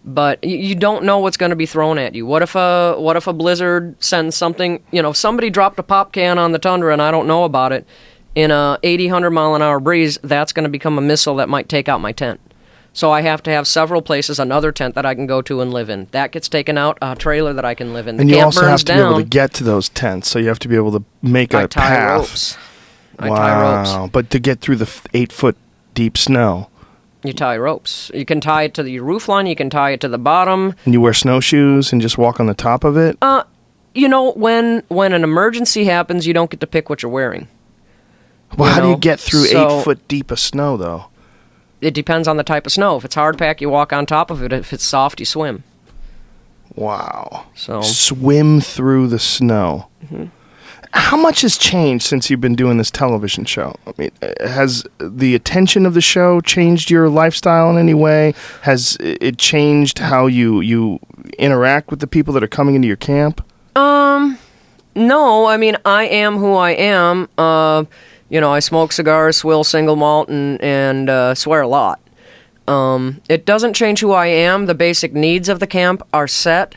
But you don't know what's going to be thrown at you. What if a blizzard sends something? If somebody dropped a pop can on the tundra and I don't know about it, in a 80, 100 mile an hour breeze, that's going to become a missile that might take out my tent. So I have to have several places, another tent that I can go to and live in. That gets taken out, a trailer that I can live in. The and you camp also burns have to down. be able to get to those tents, so you have to be able to make a path. I tie ropes. But to get through the 8-foot deep snow. You tie ropes. You can tie it to the roof line. You can tie it to the bottom. And you wear snowshoes and just walk on the top of it? When an emergency happens, you don't get to pick what you're wearing. Well, how do you get through 8 foot deep of snow, though? It depends on the type of snow. If it's hardpack, you walk on top of it. If it's soft, you swim. Wow. So swim through the snow. Mm-hmm. How much has changed since you've been doing this television show? I mean, has the attention of the show changed your lifestyle in any way? Has it changed how you interact with the people that are coming into your camp? No. I mean, I am who I am. I smoke cigars, swill single malt, and swear a lot. It doesn't change who I am. The basic needs of the camp are set.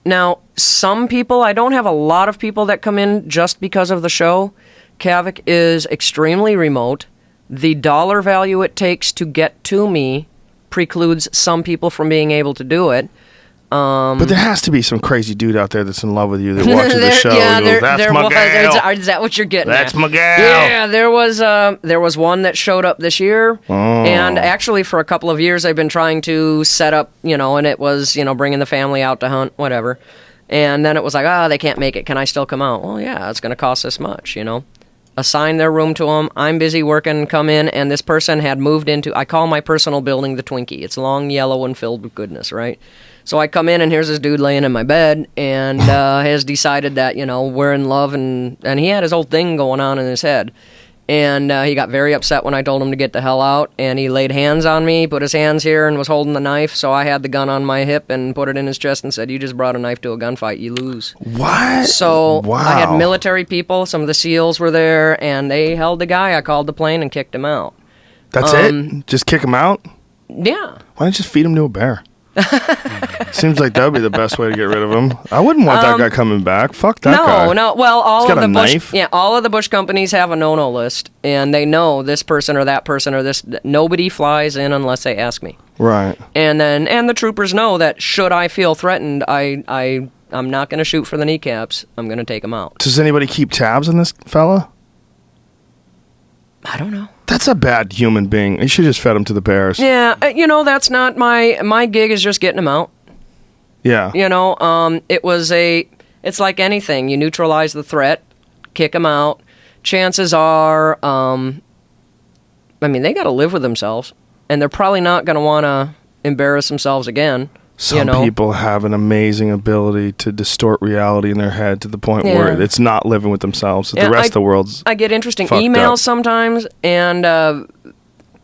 Now, some people, I don't have a lot of people that come in just because of the show. Kavik is extremely remote. The dollar value it takes to get to me precludes some people from being able to do it. But there has to be some crazy dude out there that's in love with you that watches the show. Yeah, and goes, that's my gal. Is that what you're getting That's at? my gal. Yeah, there was one that showed up this year. Oh. And actually for a couple of years I've been trying to set up, and it was, bringing the family out to hunt, whatever. And then it was like, they can't make it. Can I still come out? Well, yeah, it's going to cost this much, Assign their room to them. I'm busy working, come in, and this person had moved into, I call my personal building the Twinkie. It's long, yellow, and filled with goodness, right? So I come in, and here's this dude laying in my bed, and has decided that, we're in love, and he had his whole thing going on in his head. And he got very upset when I told him to get the hell out, and he laid hands on me, put his hands here, and was holding the knife, so I had the gun on my hip and put it in his chest and said, you just brought a knife to a gunfight, you lose. What? So wow. I had military people, some of the SEALs were there, and they held the guy. I called the plane and kicked him out. That's it? Just kick him out? Yeah. Why don't you just feed him to a bear? Seems like that would be the best way to get rid of him. I wouldn't want that guy coming back. Fuck that guy. No. Well, all got of a the Bush, knife? all of the Bush companies have a no-no list, and they know this person or that person or this. Nobody flies in unless they ask me. Right. And the troopers know that should I feel threatened, I'm not going to shoot for the kneecaps. I'm going to take them out. Does anybody keep tabs on this fella? I don't know. That's a bad human being. You should just fed him to the bears. Yeah, that's not my gig. Is just getting them out. Yeah. It's like anything. You neutralize the threat, kick them out. Chances are, they got to live with themselves, and they're probably not going to want to embarrass themselves again. Some people have an amazing ability to distort reality in their head to the point where it's not living with themselves. The rest of the world's I get interesting fucked emails up. sometimes, and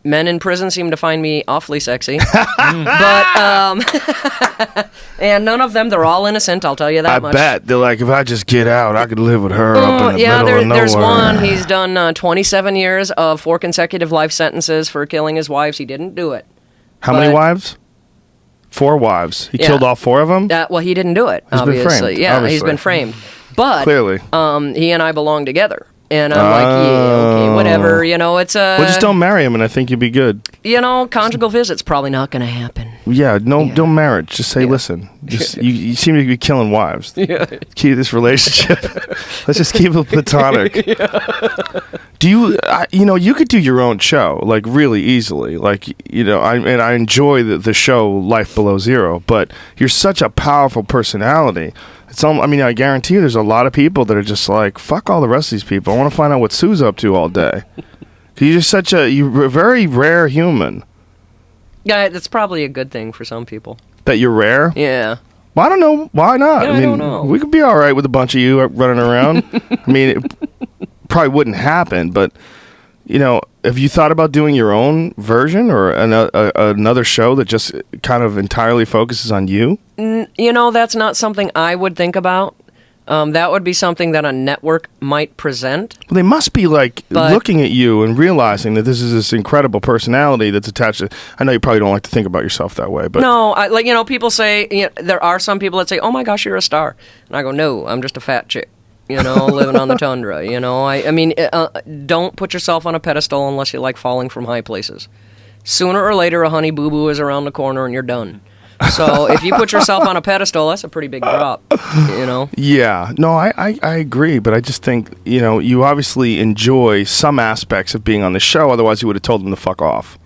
Men in prison seem to find me awfully sexy, but and none of them. They're all innocent. I'll tell you that much. I bet they're like, if I just get out, I could live with her up in the middle of nowhere. There's one. He's done 27 years of 4 consecutive life sentences for killing his wives. He didn't do it. How many wives? 4 wives. He Yeah. killed all 4 of them? Well, he didn't do it. He's been obviously, framed, yeah, obviously. he's been framed. But Clearly. he and I belong together. And I'm like, yeah, okay, whatever. You know, it's Well, just don't marry him, and I think you'd be good. You know, conjugal visit's probably not going to happen. Yeah, don't marriage. Just say, listen, just you seem to be killing wives. Yeah. Keep this relationship. Let's just keep it platonic. Do you, you could do your own show, like, really easily. Like, I enjoy the show Life Below Zero, but you're such a powerful personality. I guarantee you there's a lot of people that are just like, fuck all the rest of these people. I want to find out what Sue's up to all day. You're just you're a very rare human. Yeah, that's probably a good thing for some people. That you're rare? Yeah. Well, I don't know. Why not? Yeah, I don't know. We could be all right with a bunch of you running around. It probably wouldn't happen, but, have you thought about doing your own version or another show that just kind of entirely focuses on you? That's not something I would think about. That would be something that a network might present. Well, they must be looking at you and realizing that this is this incredible personality that's attached to. I know you probably don't like to think about yourself that way, but no, people say there are some people that say, "Oh my gosh, you're a star," and I go, "No, I'm just a fat chick." Living on the tundra. Don't put yourself on a pedestal unless you like falling from high places. Sooner or later, a honey boo boo is around the corner and you're done. So if you put yourself on a pedestal, that's a pretty big drop, Yeah. No, I agree, but I just think, you obviously enjoy some aspects of being on the show, otherwise you would have told them to fuck off.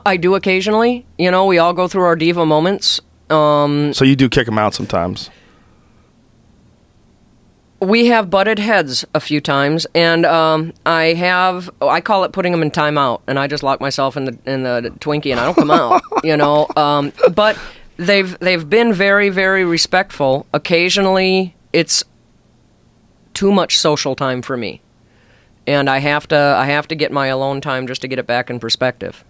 I do occasionally. We all go through our diva moments. So you do kick them out sometimes. We have butted heads a few times, and I call it putting them in timeout, and I just lock myself in the Twinkie, and I don't come out, But they've been very, very respectful. Occasionally, it's too much social time for me, and I have to get my alone time just to get it back in perspective.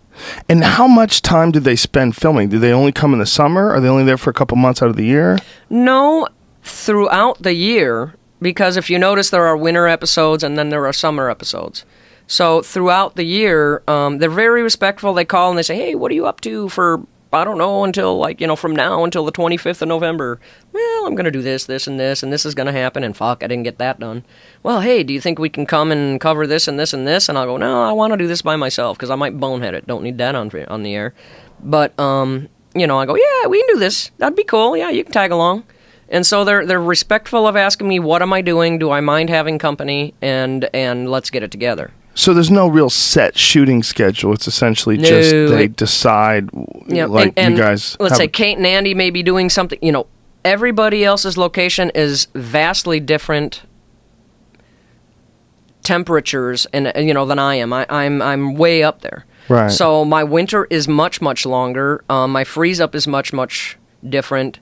And how much time do they spend filming? Do they only come in the summer? Are they only there for a couple months out of the year? No, throughout the year. Because if you notice, there are winter episodes and then there are summer episodes. So throughout the year, they're very respectful. They call and they say, "Hey, what are you up to for, I don't know, until from now until the 25th of November? Well, I'm going to do this, this, and this is going to happen. And fuck, I didn't get that done. Well, hey, do you think we can come and cover this and this and this?" And I'll go, "No, I want to do this by myself because I might bonehead it. Don't need that on the air." But, I go, "Yeah, we can do this. That'd be cool. Yeah, you can tag along." And so they're respectful of asking me, what am I doing? Do I mind having company? And let's get it together. So there's no real set shooting schedule. It's essentially just they decide, you guys. Let's say Kate and Andy may be doing something. Everybody else's location is vastly different temperatures and than I am. I'm way up there. Right. So my winter is much, much longer. My freeze up is much, much different.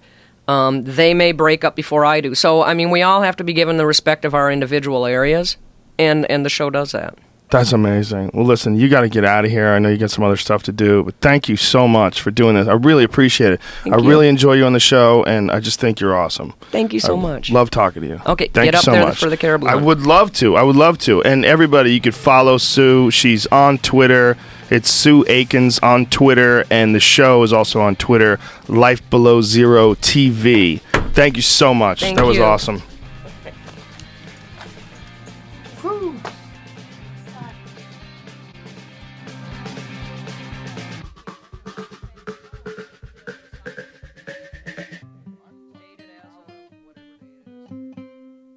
They may break up before I do. So, we all have to be given the respect of our individual areas, and the show does that. That's amazing. Well, listen, you got to get out of here. I know you got some other stuff to do, but thank you so much for doing this. I really appreciate it. I really enjoy you on the show, and I just think you're awesome. Thank you so much. Love talking to you. Okay, thank get you up so there much. for the caribou. I would love to. And everybody, you could follow Sue. She's on Twitter. It's Sue Aikens on Twitter, and the show is also on Twitter, Life Below Zero TV. Thank you so much. Thank that was you. awesome.